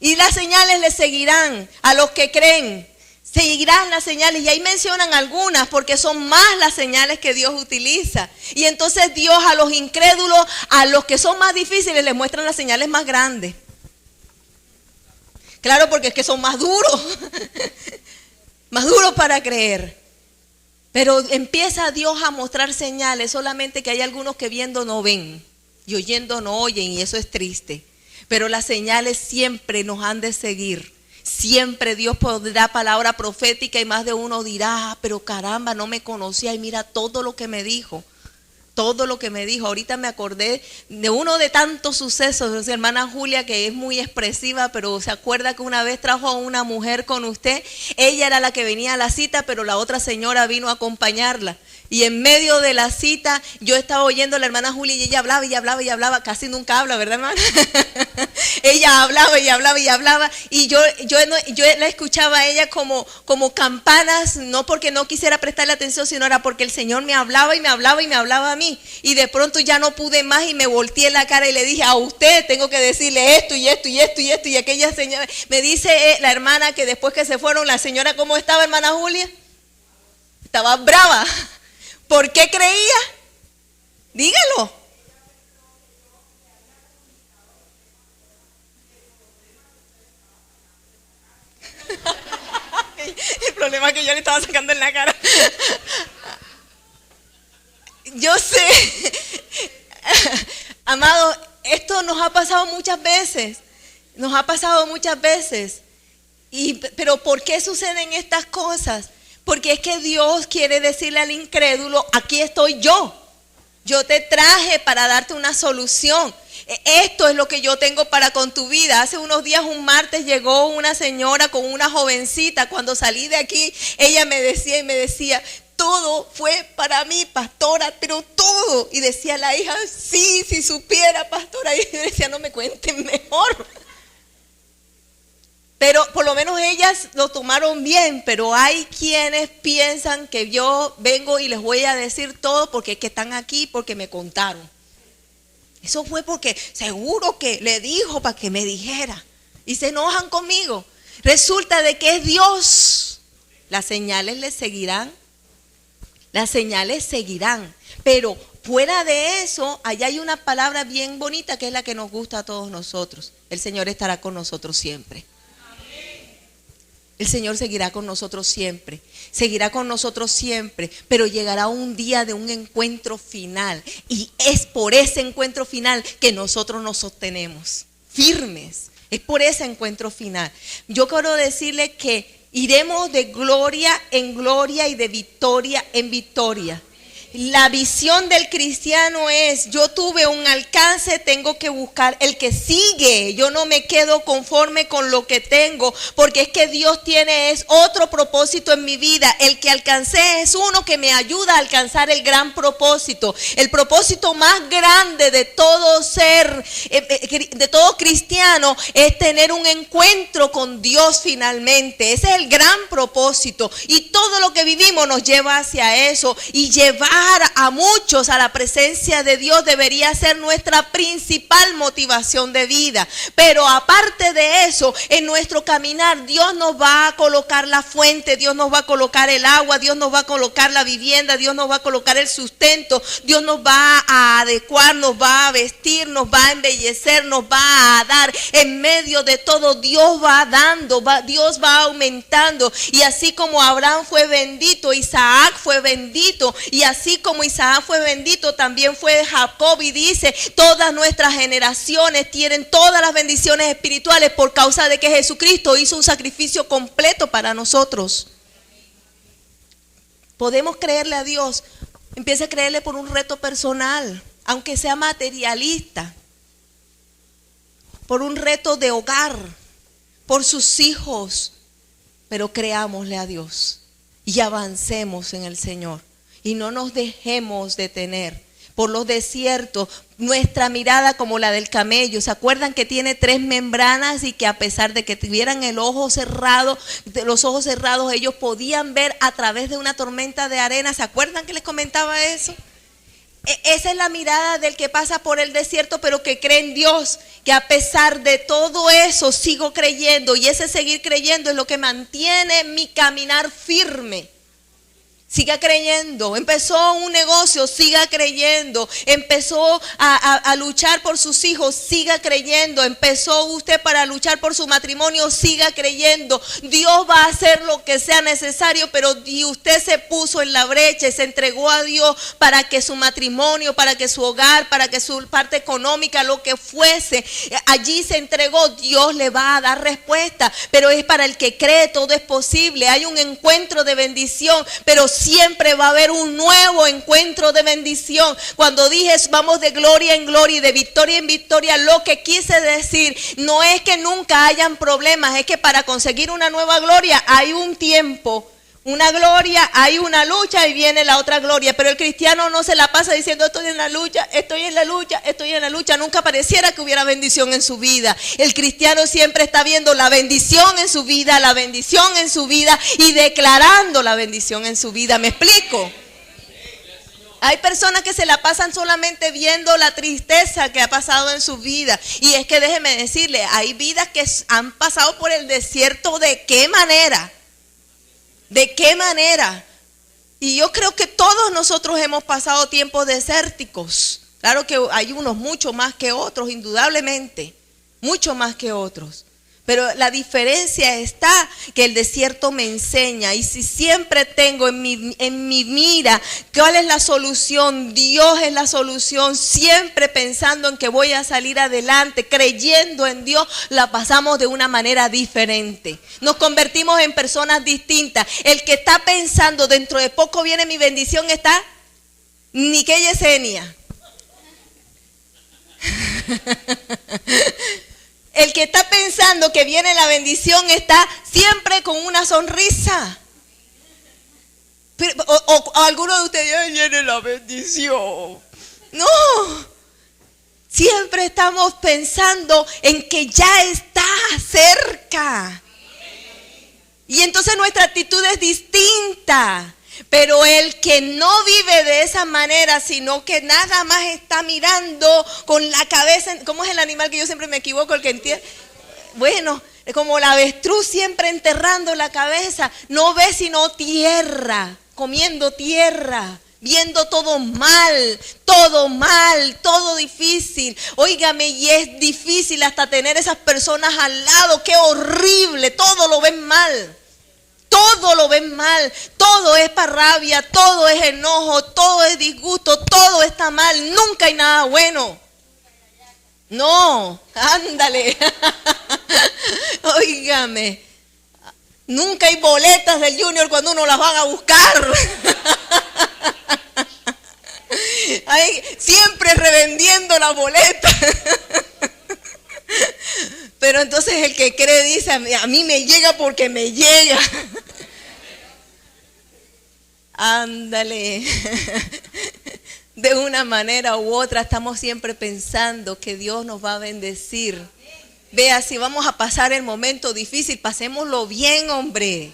Y las señales le seguirán a los que creen. Seguirán las señales. Y ahí mencionan algunas porque son más las señales que Dios utiliza. Y entonces Dios a los incrédulos, a los que son más difíciles, les muestran las señales más grandes. Claro, porque es que son más duros. Más duros para creer. Pero empieza Dios a mostrar señales. Solamente que hay algunos que viendo no ven. Y oyendo no oyen. Y eso es triste. Pero las señales siempre nos han de seguir. Siempre Dios pondrá palabra profética y más de uno dirá, pero caramba, no me conocía y mira todo lo que me dijo. Todo lo que me dijo. Ahorita me acordé de uno de tantos sucesos. Mi hermana Julia, que es muy expresiva, pero se acuerda que una vez trajo a una mujer con usted. Ella era la que venía a la cita, pero la otra señora vino a acompañarla. Y en medio de la cita, yo estaba oyendo a la hermana Julia y ella hablaba y hablaba y hablaba. Casi nunca habla, ¿verdad, hermana? Ella hablaba y hablaba y hablaba. Y yo la escuchaba a ella como campanas, no porque no quisiera prestarle atención, sino era porque el Señor me hablaba y me hablaba y me hablaba a mí. Y de pronto ya no pude más y me volteé la cara y le dije, a usted tengo que decirle esto y esto y esto y esto. Y aquella señora, me dice la hermana que después que se fueron, la señora, ¿cómo estaba, hermana Julia? Estaba brava. ¿Por qué creía? Dígalo. El problema es que yo le estaba sacando en la cara. Yo sé. Amado, esto nos ha pasado muchas veces. Nos ha pasado muchas veces. Pero ¿por qué suceden estas cosas? Porque es que Dios quiere decirle al incrédulo, aquí estoy yo. Yo te traje para darte una solución. Esto es lo que yo tengo para con tu vida. Hace unos días, un martes, llegó una señora con una jovencita. Cuando salí de aquí, ella me decía, todo fue para mí, pastora, pero todo. Y decía la hija, sí, si supiera, pastora. Y yo decía, no me cuenten mejor. Pero por lo menos ellas lo tomaron bien, pero hay quienes piensan que yo vengo y les voy a decir todo porque es que están aquí, porque me contaron. Eso fue porque seguro que le dijo para que me dijera. Y se enojan conmigo. Resulta de que es Dios. Las señales le seguirán. Las señales seguirán. Pero fuera de eso, allá hay una palabra bien bonita que es la que nos gusta a todos nosotros. El Señor estará con nosotros siempre. El Señor seguirá con nosotros siempre, pero llegará un día de un encuentro final y es por ese encuentro final que nosotros nos sostenemos firmes, es por ese encuentro final. Yo quiero decirle que iremos de gloria en gloria y de victoria en victoria. La visión del cristiano es, yo tuve un alcance, tengo que buscar el que sigue. Yo no me quedo conforme con lo que tengo, porque es que Dios tiene otro propósito en mi vida. El que alcancé es uno que me ayuda a alcanzar el gran propósito. El propósito más grande de todo ser, de todo cristiano, es tener un encuentro con Dios finalmente. Ese es el gran propósito. Y todo lo que vivimos nos lleva hacia eso. Y llevar a muchos a la presencia de Dios debería ser nuestra principal motivación de vida. Pero aparte de eso, en nuestro caminar Dios nos va a colocar la fuente, Dios nos va a colocar el agua, Dios nos va a colocar la vivienda, Dios nos va a colocar el sustento, Dios nos va a adecuar, nos va a vestir, nos va a embellecer, nos va a dar. En medio de todo Dios va dando, Dios va aumentando. Y así como Abraham fue bendito, Isaac fue bendito, y así así como Isaac fue bendito, también fue Jacob, y dice, todas nuestras generaciones tienen todas las bendiciones espirituales por causa de que Jesucristo hizo un sacrificio completo para nosotros. Podemos creerle a Dios. Empiece a creerle por un reto personal, aunque sea materialista, por un reto de hogar, por sus hijos, pero creámosle a Dios y avancemos en el Señor y no nos dejemos detener por los desiertos. Nuestra mirada como la del camello, ¿se acuerdan que tiene 3 membranas y que a pesar de que tuvieran el ojo cerrado, los ojos cerrados, ellos podían ver a través de una tormenta de arena? ¿Se acuerdan que les comentaba eso? Esa es la mirada del que pasa por el desierto, pero que cree en Dios, que a pesar de todo eso sigo creyendo, y ese seguir creyendo es lo que mantiene mi caminar firme. Siga creyendo. Empezó un negocio, siga creyendo. Empezó a luchar por sus hijos, siga creyendo. Empezó usted para luchar por su matrimonio, siga creyendo. Dios va a hacer lo que sea necesario, pero usted se puso en la brecha y se entregó a Dios para que su matrimonio, para que su hogar, para que su parte económica, lo que fuese, allí se entregó. Dios le va a dar respuesta, pero es para el que cree, todo es posible. Hay un encuentro de bendición, pero siempre va a haber un nuevo encuentro de bendición. Cuando dije vamos de gloria en gloria y de victoria en victoria, lo que quise decir no es que nunca hayan problemas, es que para conseguir una nueva gloria hay un tiempo. Una gloria, hay una lucha y viene la otra gloria. Pero el cristiano no se la pasa diciendo estoy en la lucha, estoy en la lucha, estoy en la lucha. Nunca pareciera que hubiera bendición en su vida. El cristiano siempre está viendo la bendición en su vida, la bendición en su vida y declarando la bendición en su vida. ¿Me explico? Hay personas que se la pasan solamente viendo la tristeza que ha pasado en su vida. Y es que déjeme decirle, hay vidas que han pasado por el desierto. ¿De qué manera? ¿De qué manera? Y yo creo que todos nosotros hemos pasado tiempos desérticos. Claro que hay unos mucho más que otros, indudablemente, mucho más que otros. Pero la diferencia está que el desierto me enseña. Y si siempre tengo en mi mira cuál es la solución, Dios es la solución, siempre pensando en que voy a salir adelante, creyendo en Dios, la pasamos de una manera diferente. Nos convertimos en personas distintas. El que está pensando dentro de poco viene mi bendición está ni que Yesenia. El que está pensando que viene la bendición está siempre con una sonrisa. Pero, o alguno de ustedes, ¡ay, viene la bendición! No, siempre estamos pensando en que ya está cerca. Y entonces nuestra actitud es distinta. Pero el que no vive de esa manera, sino que nada más está mirando con la cabeza, ¿cómo es el animal que yo siempre me equivoco? El que entiende. Bueno, como la avestruz siempre enterrando la cabeza, no ve sino tierra, comiendo tierra, viendo todo mal, todo difícil. Óigame, y es difícil hasta tener esas personas al lado, qué horrible, todo lo ven mal. Todo lo ven mal, todo es para rabia, todo es enojo, todo es disgusto, todo está mal, nunca hay nada bueno. No, ándale. Óigame, nunca hay boletas del Junior cuando uno las van a buscar. Ay, siempre revendiendo la boleta. Pero entonces el que cree dice, a mí me llega porque me llega. Ándale. De una manera u otra estamos siempre pensando que Dios nos va a bendecir. Vea, si vamos a pasar el momento difícil, pasémoslo bien, hombre.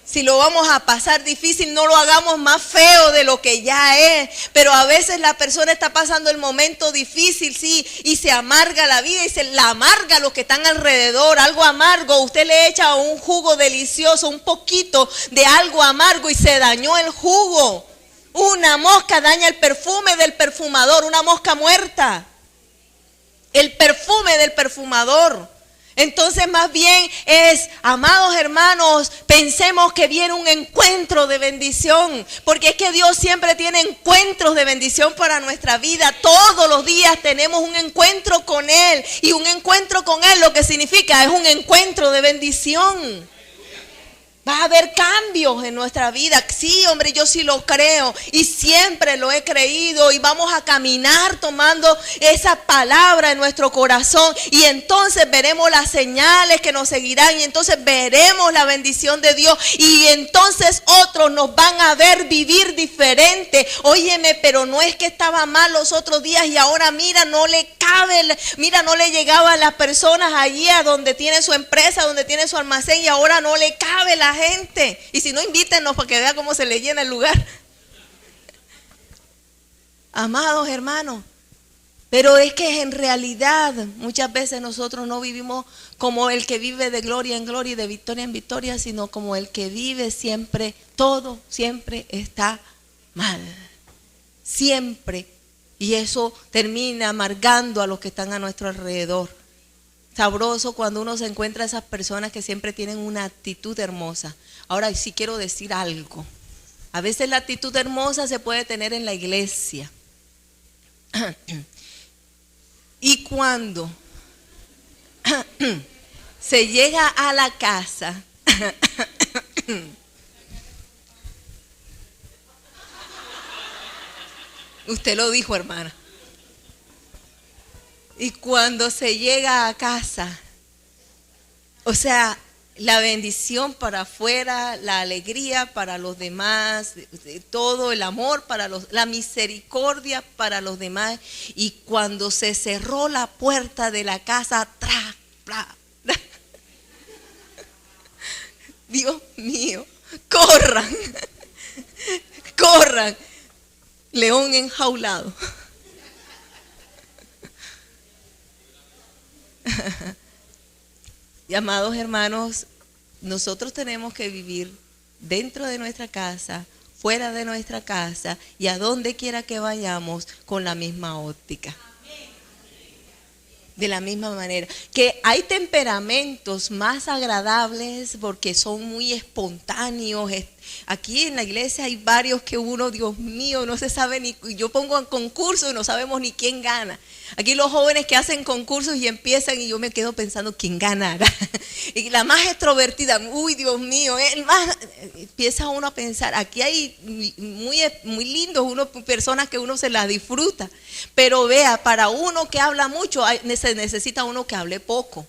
Si lo vamos a pasar difícil, no lo hagamos más feo de lo que ya es. Pero a veces la persona está pasando el momento difícil, sí, y se amarga la vida y se la amarga a los que están alrededor. Algo amargo, usted le echa un jugo delicioso, un poquito de algo amargo y se dañó el jugo. Una mosca daña el perfume del perfumador, una mosca muerta. El perfume del perfumador. Entonces más bien es, amados hermanos, pensemos que viene un encuentro de bendición, porque es que Dios siempre tiene encuentros de bendición para nuestra vida. Todos los días tenemos un encuentro con Él, y un encuentro con Él lo que significa es un encuentro de bendición. Va a haber cambios en nuestra vida. Sí, hombre, yo sí lo creo y siempre lo he creído, y vamos a caminar tomando esa palabra en nuestro corazón, y entonces veremos las señales que nos seguirán, y entonces veremos la bendición de Dios, y entonces otros nos van a ver vivir diferente. Óyeme, pero no es que estaba mal los otros días y ahora mira, no le cabe, mira, no le llegaban las personas allí a donde tiene su empresa, donde tiene su almacén, y ahora no le cabe la gente. Y si no, invítenos para que vea cómo se le llena el lugar. Amados hermanos, pero es que en realidad muchas veces nosotros no vivimos como el que vive de gloria en gloria y de victoria en victoria, sino como el que vive siempre, todo siempre está mal, siempre. Y eso termina amargando a los que están a nuestro alrededor. Sabroso cuando uno se encuentra a esas personas que siempre tienen una actitud hermosa. Ahora sí quiero decir algo. A veces la actitud hermosa se puede tener en la iglesia. Y cuando se llega a la casa, usted lo dijo, hermana. Y cuando se llega a casa, o sea, la bendición para afuera, la alegría para los demás, todo el amor para la misericordia para los demás. Y cuando se cerró la puerta de la casa, ¡tra, bla, bla! Dios mío, corran, corran, león enjaulado. Y amados hermanos, nosotros tenemos que vivir dentro de nuestra casa, fuera de nuestra casa y a donde quiera que vayamos con la misma óptica. De la misma manera, que hay temperamentos más agradables porque son muy espontáneos. Aquí en la iglesia hay varios que uno, Dios mío, no se sabe ni, yo pongo en concurso y no sabemos ni quién gana. Aquí los jóvenes que hacen concursos y empiezan y yo me quedo pensando quién ganará. Y la más extrovertida, uy, Dios mío, empieza uno a pensar, aquí hay muy lindos, personas que uno se las disfruta. Pero vea, para uno que habla mucho, se necesita uno que hable poco.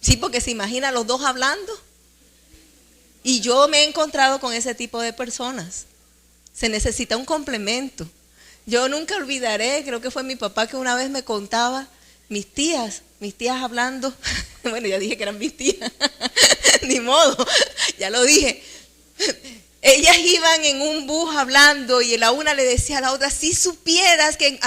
Sí, porque se imagina los dos hablando. Y yo me he encontrado con ese tipo de personas. Se necesita un complemento. Yo nunca olvidaré, creo que fue mi papá que una vez me contaba, mis tías hablando. Bueno, ya dije que eran mis tías. Ni modo, ya lo dije. Ellas iban en un bus hablando y la una le decía a la otra, si supieras que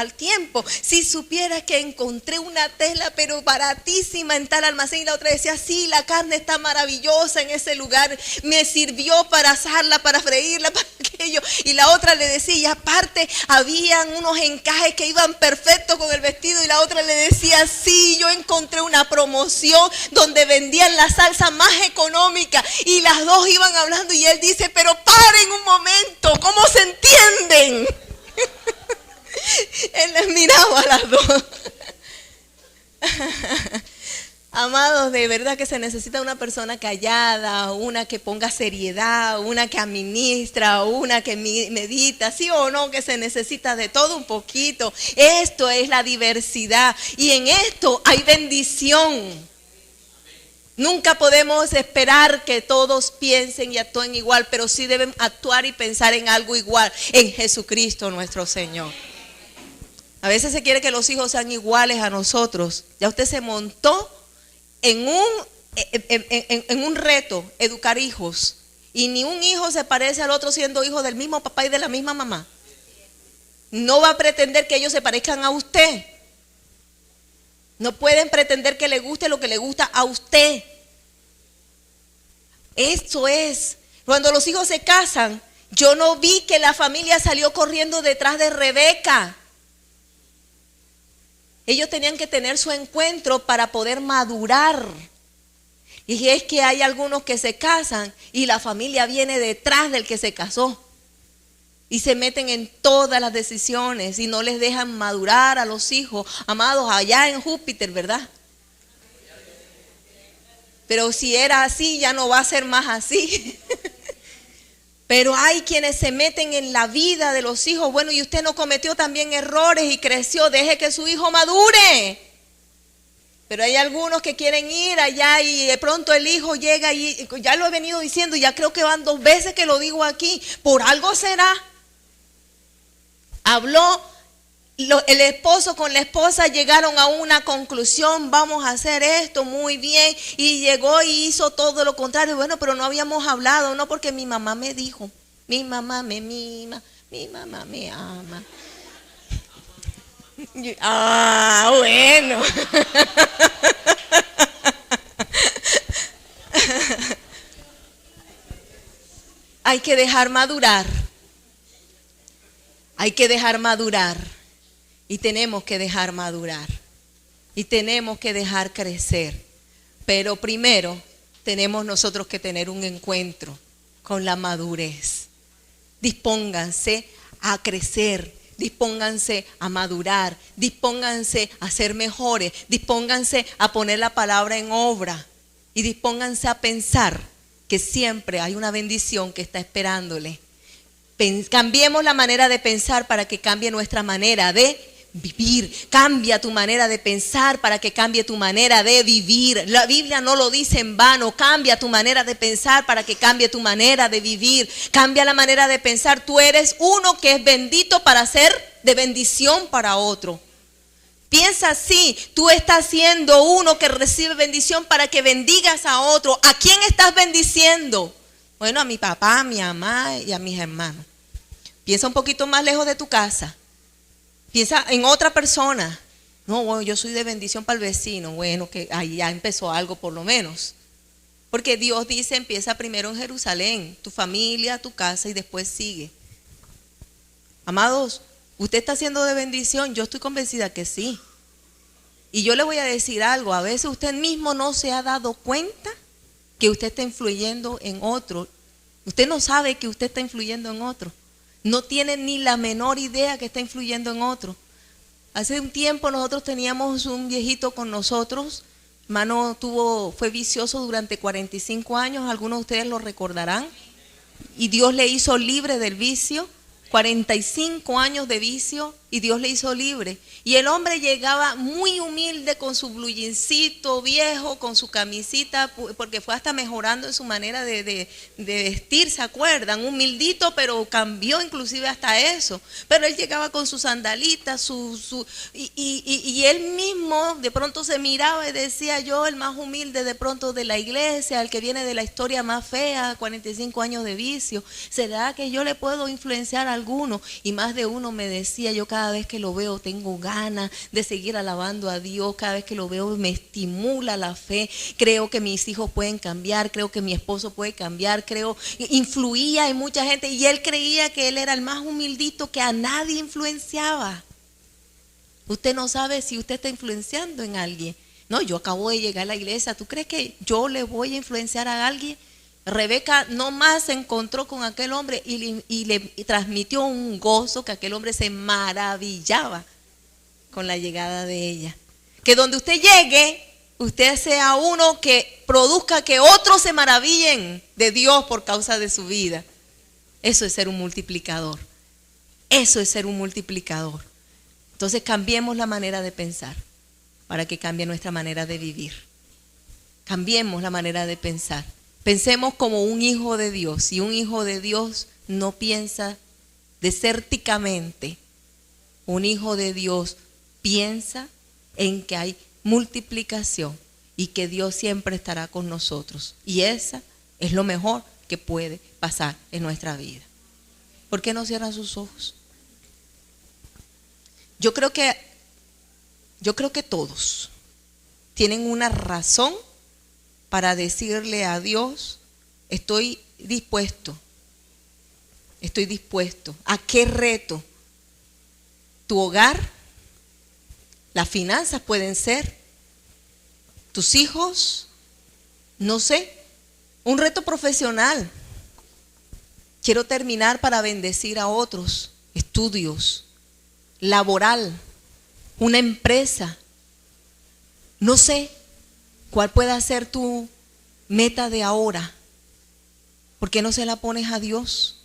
si supieras que encontré una tela pero baratísima en tal almacén, y la otra decía, sí, la carne está maravillosa en ese lugar, me sirvió para asarla, para freírla, para aquello. Y la otra le decía, y aparte habían unos encajes que iban perfectos con el vestido, y la otra le decía, sí, yo encontré una promoción donde vendían la salsa más económica, y las dos iban hablando y él dice, pero paren un momento, ¿cómo se entienden? Él les miraba a las dos. Amados, de verdad que se necesita una persona callada, una que ponga seriedad, una que administra, una que medita, ¿sí o no? Que se necesita de todo un poquito. Esto es la diversidad y en esto hay bendición. Nunca podemos esperar que todos piensen y actúen igual, pero sí deben actuar y pensar en algo igual, en Jesucristo nuestro Señor. A veces se quiere que los hijos sean iguales a nosotros. Ya usted se montó en un reto, educar hijos, y ni un hijo se parece al otro siendo hijo del mismo papá y de la misma mamá. No va a pretender que ellos se parezcan a usted. No pueden pretender que le guste lo que le gusta a usted. Eso es. Cuando los hijos se casan, yo no vi que la familia salió corriendo detrás de Rebeca. Ellos tenían que tener su encuentro para poder madurar. Y es que hay algunos que se casan y la familia viene detrás del que se casó. Y se meten en todas las decisiones y no les dejan madurar a los hijos. Amados, allá en Júpiter, ¿verdad? Pero si era así, ya no va a ser más así. Pero hay quienes se meten en la vida de los hijos. Bueno, y usted no cometió también errores y creció. Deje que su hijo madure. Pero hay algunos que quieren ir allá y de pronto el hijo llega y ya lo he venido diciendo, ya creo que van 2 veces que lo digo aquí. Por algo será. Habló el esposo con la esposa, llegaron a una conclusión, vamos a hacer esto muy bien, y llegó y hizo todo lo contrario. Bueno, pero no habíamos hablado, no, porque mi mamá me dijo, mi mamá me mima, mi mamá me ama. Ah, bueno. Hay que dejar madurar. Hay que dejar madurar. Y tenemos que dejar madurar. Y tenemos que dejar crecer. Pero primero tenemos nosotros que tener un encuentro con la madurez. Dispónganse a crecer. Dispónganse a madurar. Dispónganse a ser mejores. Dispónganse a poner la palabra en obra. Y dispónganse a pensar que siempre hay una bendición que está esperándole. Cambiemos la manera de pensar para que cambie nuestra manera de vivir. Cambia tu manera de pensar para que cambie tu manera de vivir. La Biblia no lo dice en vano. Cambia tu manera de pensar para que cambie tu manera de vivir. Cambia la manera de pensar. Tú eres uno que es bendito para ser de bendición para otro. Piensa así, tú estás siendo uno que recibe bendición para que bendigas a otro. ¿A quién estás bendiciendo? Bueno, a mi papá, a mi mamá y a mis hermanos. Piensa un poquito más lejos de tu casa. Piensa en otra persona. No, bueno, yo soy de bendición para el vecino. Bueno, que ahí ya empezó algo por lo menos. Porque Dios dice, empieza primero en Jerusalén, tu familia, tu casa y después sigue. Amados, ¿usted está siendo de bendición? Yo estoy convencida que sí. Y yo le voy a decir algo, a veces usted mismo no se ha dado cuenta que usted está influyendo en otro. Usted no sabe que usted está influyendo en otro. No tiene ni la menor idea que está influyendo en otro. Hace un tiempo nosotros teníamos un viejito con nosotros. Hermano fue vicioso durante 45 años, algunos de ustedes lo recordarán. Y Dios le hizo libre del vicio. 45 años de vicio y Dios le hizo libre. Y el hombre llegaba muy humilde con su bluyincito viejo, con su camisita, porque fue hasta mejorando en su manera de vestir, ¿se acuerdan? Humildito, pero cambió inclusive hasta eso. Pero él llegaba con sus sandalitas, y él mismo de pronto se miraba y decía, yo el más humilde de pronto de la iglesia, el que viene de la historia más fea, 45 años de vicio, ¿será que yo le puedo influenciar a alguno? Y más de uno me decía, yo cada vez que lo veo tengo ganas de seguir alabando a Dios, cada vez que lo veo me estimula la fe, creo que mis hijos pueden cambiar, creo que mi esposo puede cambiar, influía en mucha gente y él creía que él era el más humildito, que a nadie influenciaba. Usted no sabe si usted está influenciando en alguien. No, yo acabo de llegar a la iglesia, ¿tú crees que yo le voy a influenciar a alguien? Rebeca nomás se encontró con aquel hombre y le transmitió un gozo que aquel hombre se maravillaba con la llegada de ella. Que donde usted llegue, usted sea uno que produzca que otros se maravillen de Dios por causa de su vida. Eso es ser un multiplicador. Eso es ser un multiplicador. Entonces cambiemos la manera de pensar para que cambie nuestra manera de vivir. Cambiemos la manera de pensar. Pensemos como un hijo de Dios. Y un hijo de Dios no piensa desérticamente. Un hijo de Dios piensa en que hay multiplicación y que Dios siempre estará con nosotros. Y esa es lo mejor que puede pasar en nuestra vida. ¿Por qué no cierran sus ojos? Yo creo que todos tienen una razón para decirle a Dios, estoy dispuesto. ¿A qué reto? ¿Tu hogar? Las finanzas pueden ser, tus hijos, no sé, un reto profesional. Quiero terminar para bendecir a otros, estudios, laboral, una empresa. No sé cuál pueda ser tu meta de ahora. ¿Por qué no se la pones a Dios?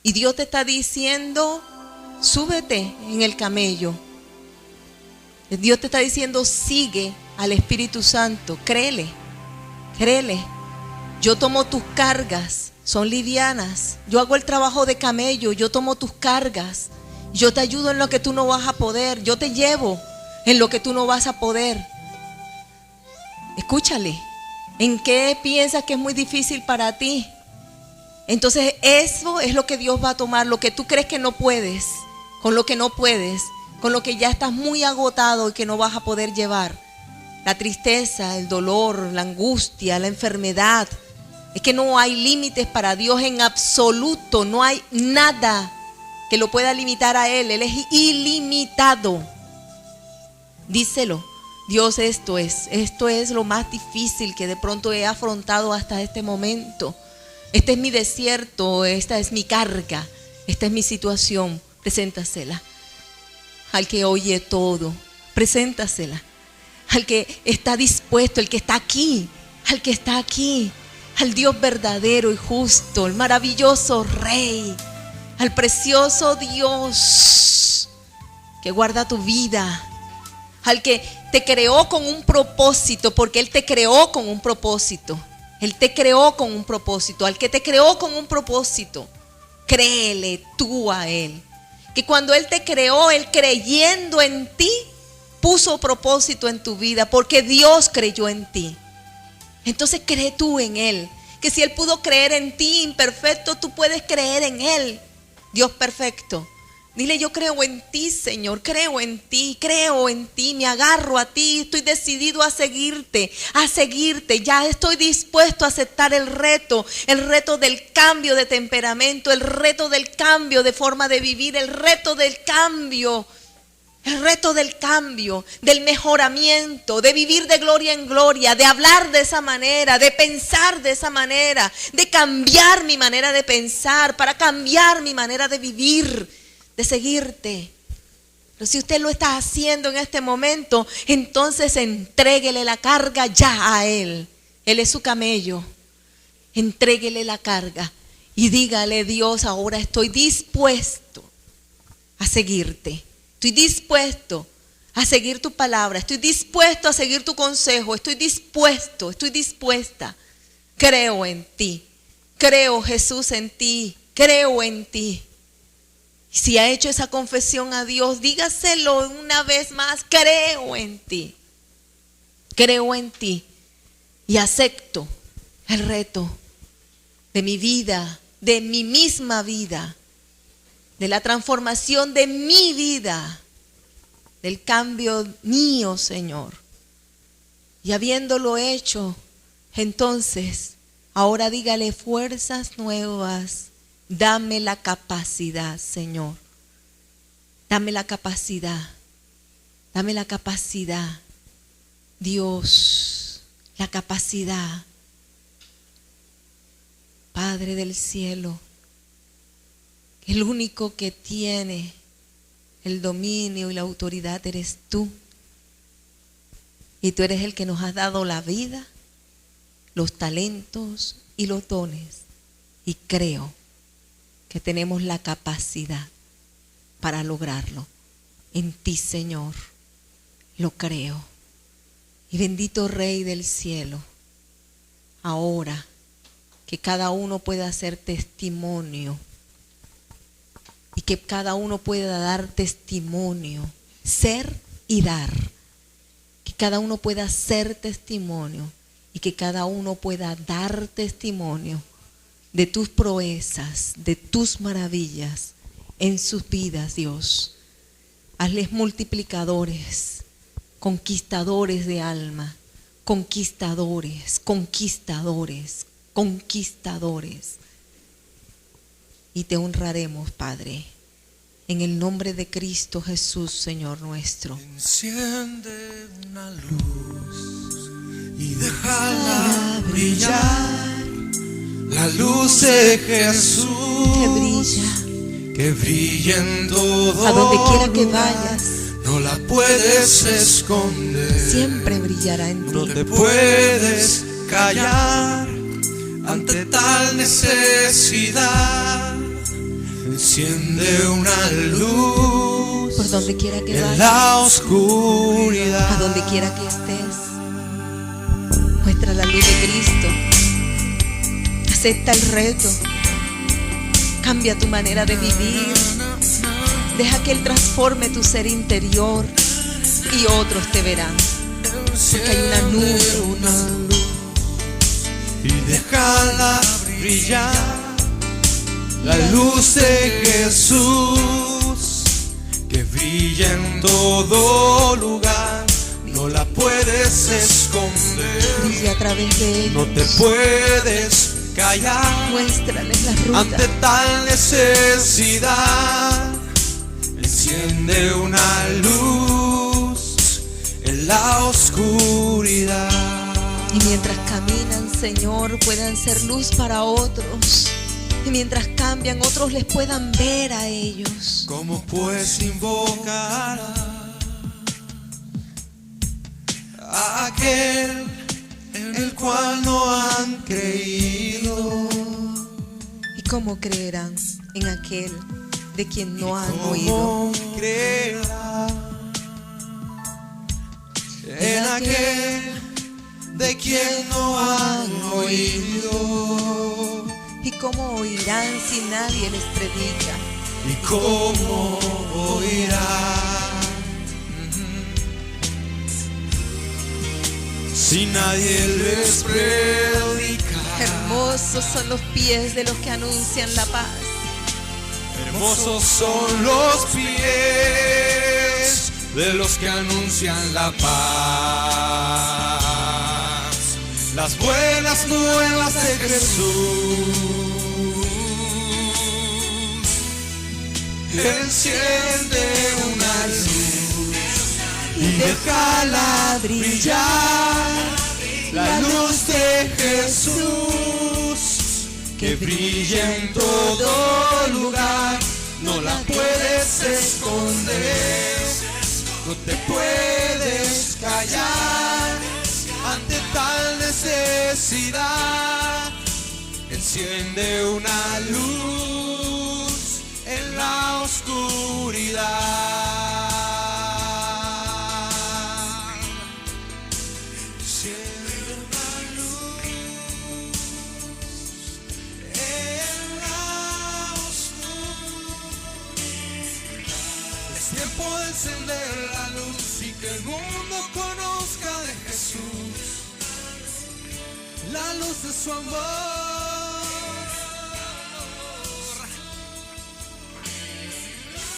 Y Dios te está diciendo, súbete en el camello. Dios te está diciendo, sigue al Espíritu Santo, créele, créele. Yo tomo tus cargas, son livianas. Yo hago el trabajo de camello, yo tomo tus cargas. Yo te ayudo en lo que tú no vas a poder. Yo te llevo en lo que tú no vas a poder. Escúchale. ¿En qué piensas que es muy difícil para ti? Entonces eso es lo que Dios va a tomar. Lo que tú crees que no puedes, con lo que no puedes, con lo que ya estás muy agotado y que no vas a poder llevar. La tristeza, el dolor, la angustia, la enfermedad. Es que no hay límites para Dios en absoluto. No hay nada que lo pueda limitar a Él. Él es ilimitado. Díselo. Dios, esto es lo más difícil que de pronto he afrontado hasta este momento. Este es mi desierto, esta es mi carga, esta es mi situación. Preséntasela al que oye todo, preséntasela al que está dispuesto, el que está aquí, al que está aquí, al Dios verdadero y justo, el maravilloso Rey, al precioso Dios que guarda tu vida, al que te creó con un propósito, porque Él te creó con un propósito. Él te creó con un propósito. Al que te creó con un propósito, créele tú a Él. Que cuando Él te creó, Él creyendo en ti, puso propósito en tu vida, porque Dios creyó en ti. Entonces cree tú en Él. Que si Él pudo creer en ti imperfecto, tú puedes creer en Él, Dios perfecto. Dile, yo creo en ti, Señor, creo en ti, me agarro a ti, estoy decidido a seguirte, ya estoy dispuesto a aceptar el reto del cambio de temperamento, el reto del cambio de forma de vivir, el reto del cambio, del mejoramiento, de vivir de gloria en gloria, de hablar de esa manera, de pensar de esa manera, de cambiar mi manera de pensar para cambiar mi manera de vivir, de seguirte. Pero si usted lo está haciendo en este momento, entonces entréguele la carga ya a Él. Él es su camello. Entréguele la carga y dígale, Dios, ahora estoy dispuesto a seguirte. Estoy dispuesto a seguir tu palabra. Estoy dispuesto a seguir tu consejo. Estoy dispuesta. Creo en ti. Creo, Jesús, en ti. Creo en ti. Si ha hecho esa confesión a Dios, dígaselo una vez más, creo en ti y acepto el reto de mi vida, de mi misma vida, de la transformación de mi vida, del cambio mío, Señor. Y habiéndolo hecho, entonces, ahora dígale, fuerzas nuevas. Dame la capacidad, Señor. Dame la capacidad. Dios, la capacidad. Padre del cielo, el único que tiene el dominio y la autoridad eres tú. Y tú eres el que nos has dado la vida, los talentos y los dones. Y creo que tenemos la capacidad para lograrlo. En ti, Señor, lo creo. Y bendito Rey del cielo, ahora que cada uno pueda hacer testimonio y que cada uno pueda dar testimonio, ser y dar. Que cada uno pueda ser testimonio y que cada uno pueda dar testimonio de tus proezas, de tus maravillas en sus vidas, Dios. Hazles multiplicadores, conquistadores de alma, conquistadores. Y te honraremos, Padre, En el nombre de Cristo Jesús, Señor nuestro. Enciende una luz y déjala brillar, la luz de Jesús que brilla en todo. A donde quiera que vayas, no la puedes esconder. Siempre brillará en ti. No te puedes callar ante tal necesidad. Enciende una luz por donde quiera que en vayas, la oscuridad. a donde quiera que estés. Muestra la luz de Cristo. Acepta el reto. Cambia tu manera de vivir. Deja que Él transforme tu ser interior y otros te verán. Porque hay una nube, y déjala brillar, la luz de Jesús que brilla en todo lugar. No la puedes esconder. brilla a través de ellos. No te puedes callar. Muéstrales la ruta. Ante tal necesidad, enciende una luz en la oscuridad. Y mientras caminan, Señor, puedan ser luz para otros. Y mientras cambian, otros les puedan ver a ellos. ¿Cómo pues invocar a aquel en el cual no han creído? ¿Y cómo creerán en aquel de quien no han ¿Cómo oído? creerá en aquel de quien no han oído? ¿Y cómo oirán si nadie les predica? ¿Y cómo oirán si nadie les predica? Hermosos son los pies de los que anuncian la paz. Hermosos son los pies de los que anuncian la paz, las buenas nuevas de Jesús. Enciende una luz y déjala brillar, la luz de Jesús que brilla en todo lugar. No la puedes esconder, no te puedes callar ante tal necesidad. Enciende una luz en la oscuridad. Enciende una luz en la oscuridad. Es tiempo de encender la luz y que el mundo conozca de Jesús, la luz de su amor.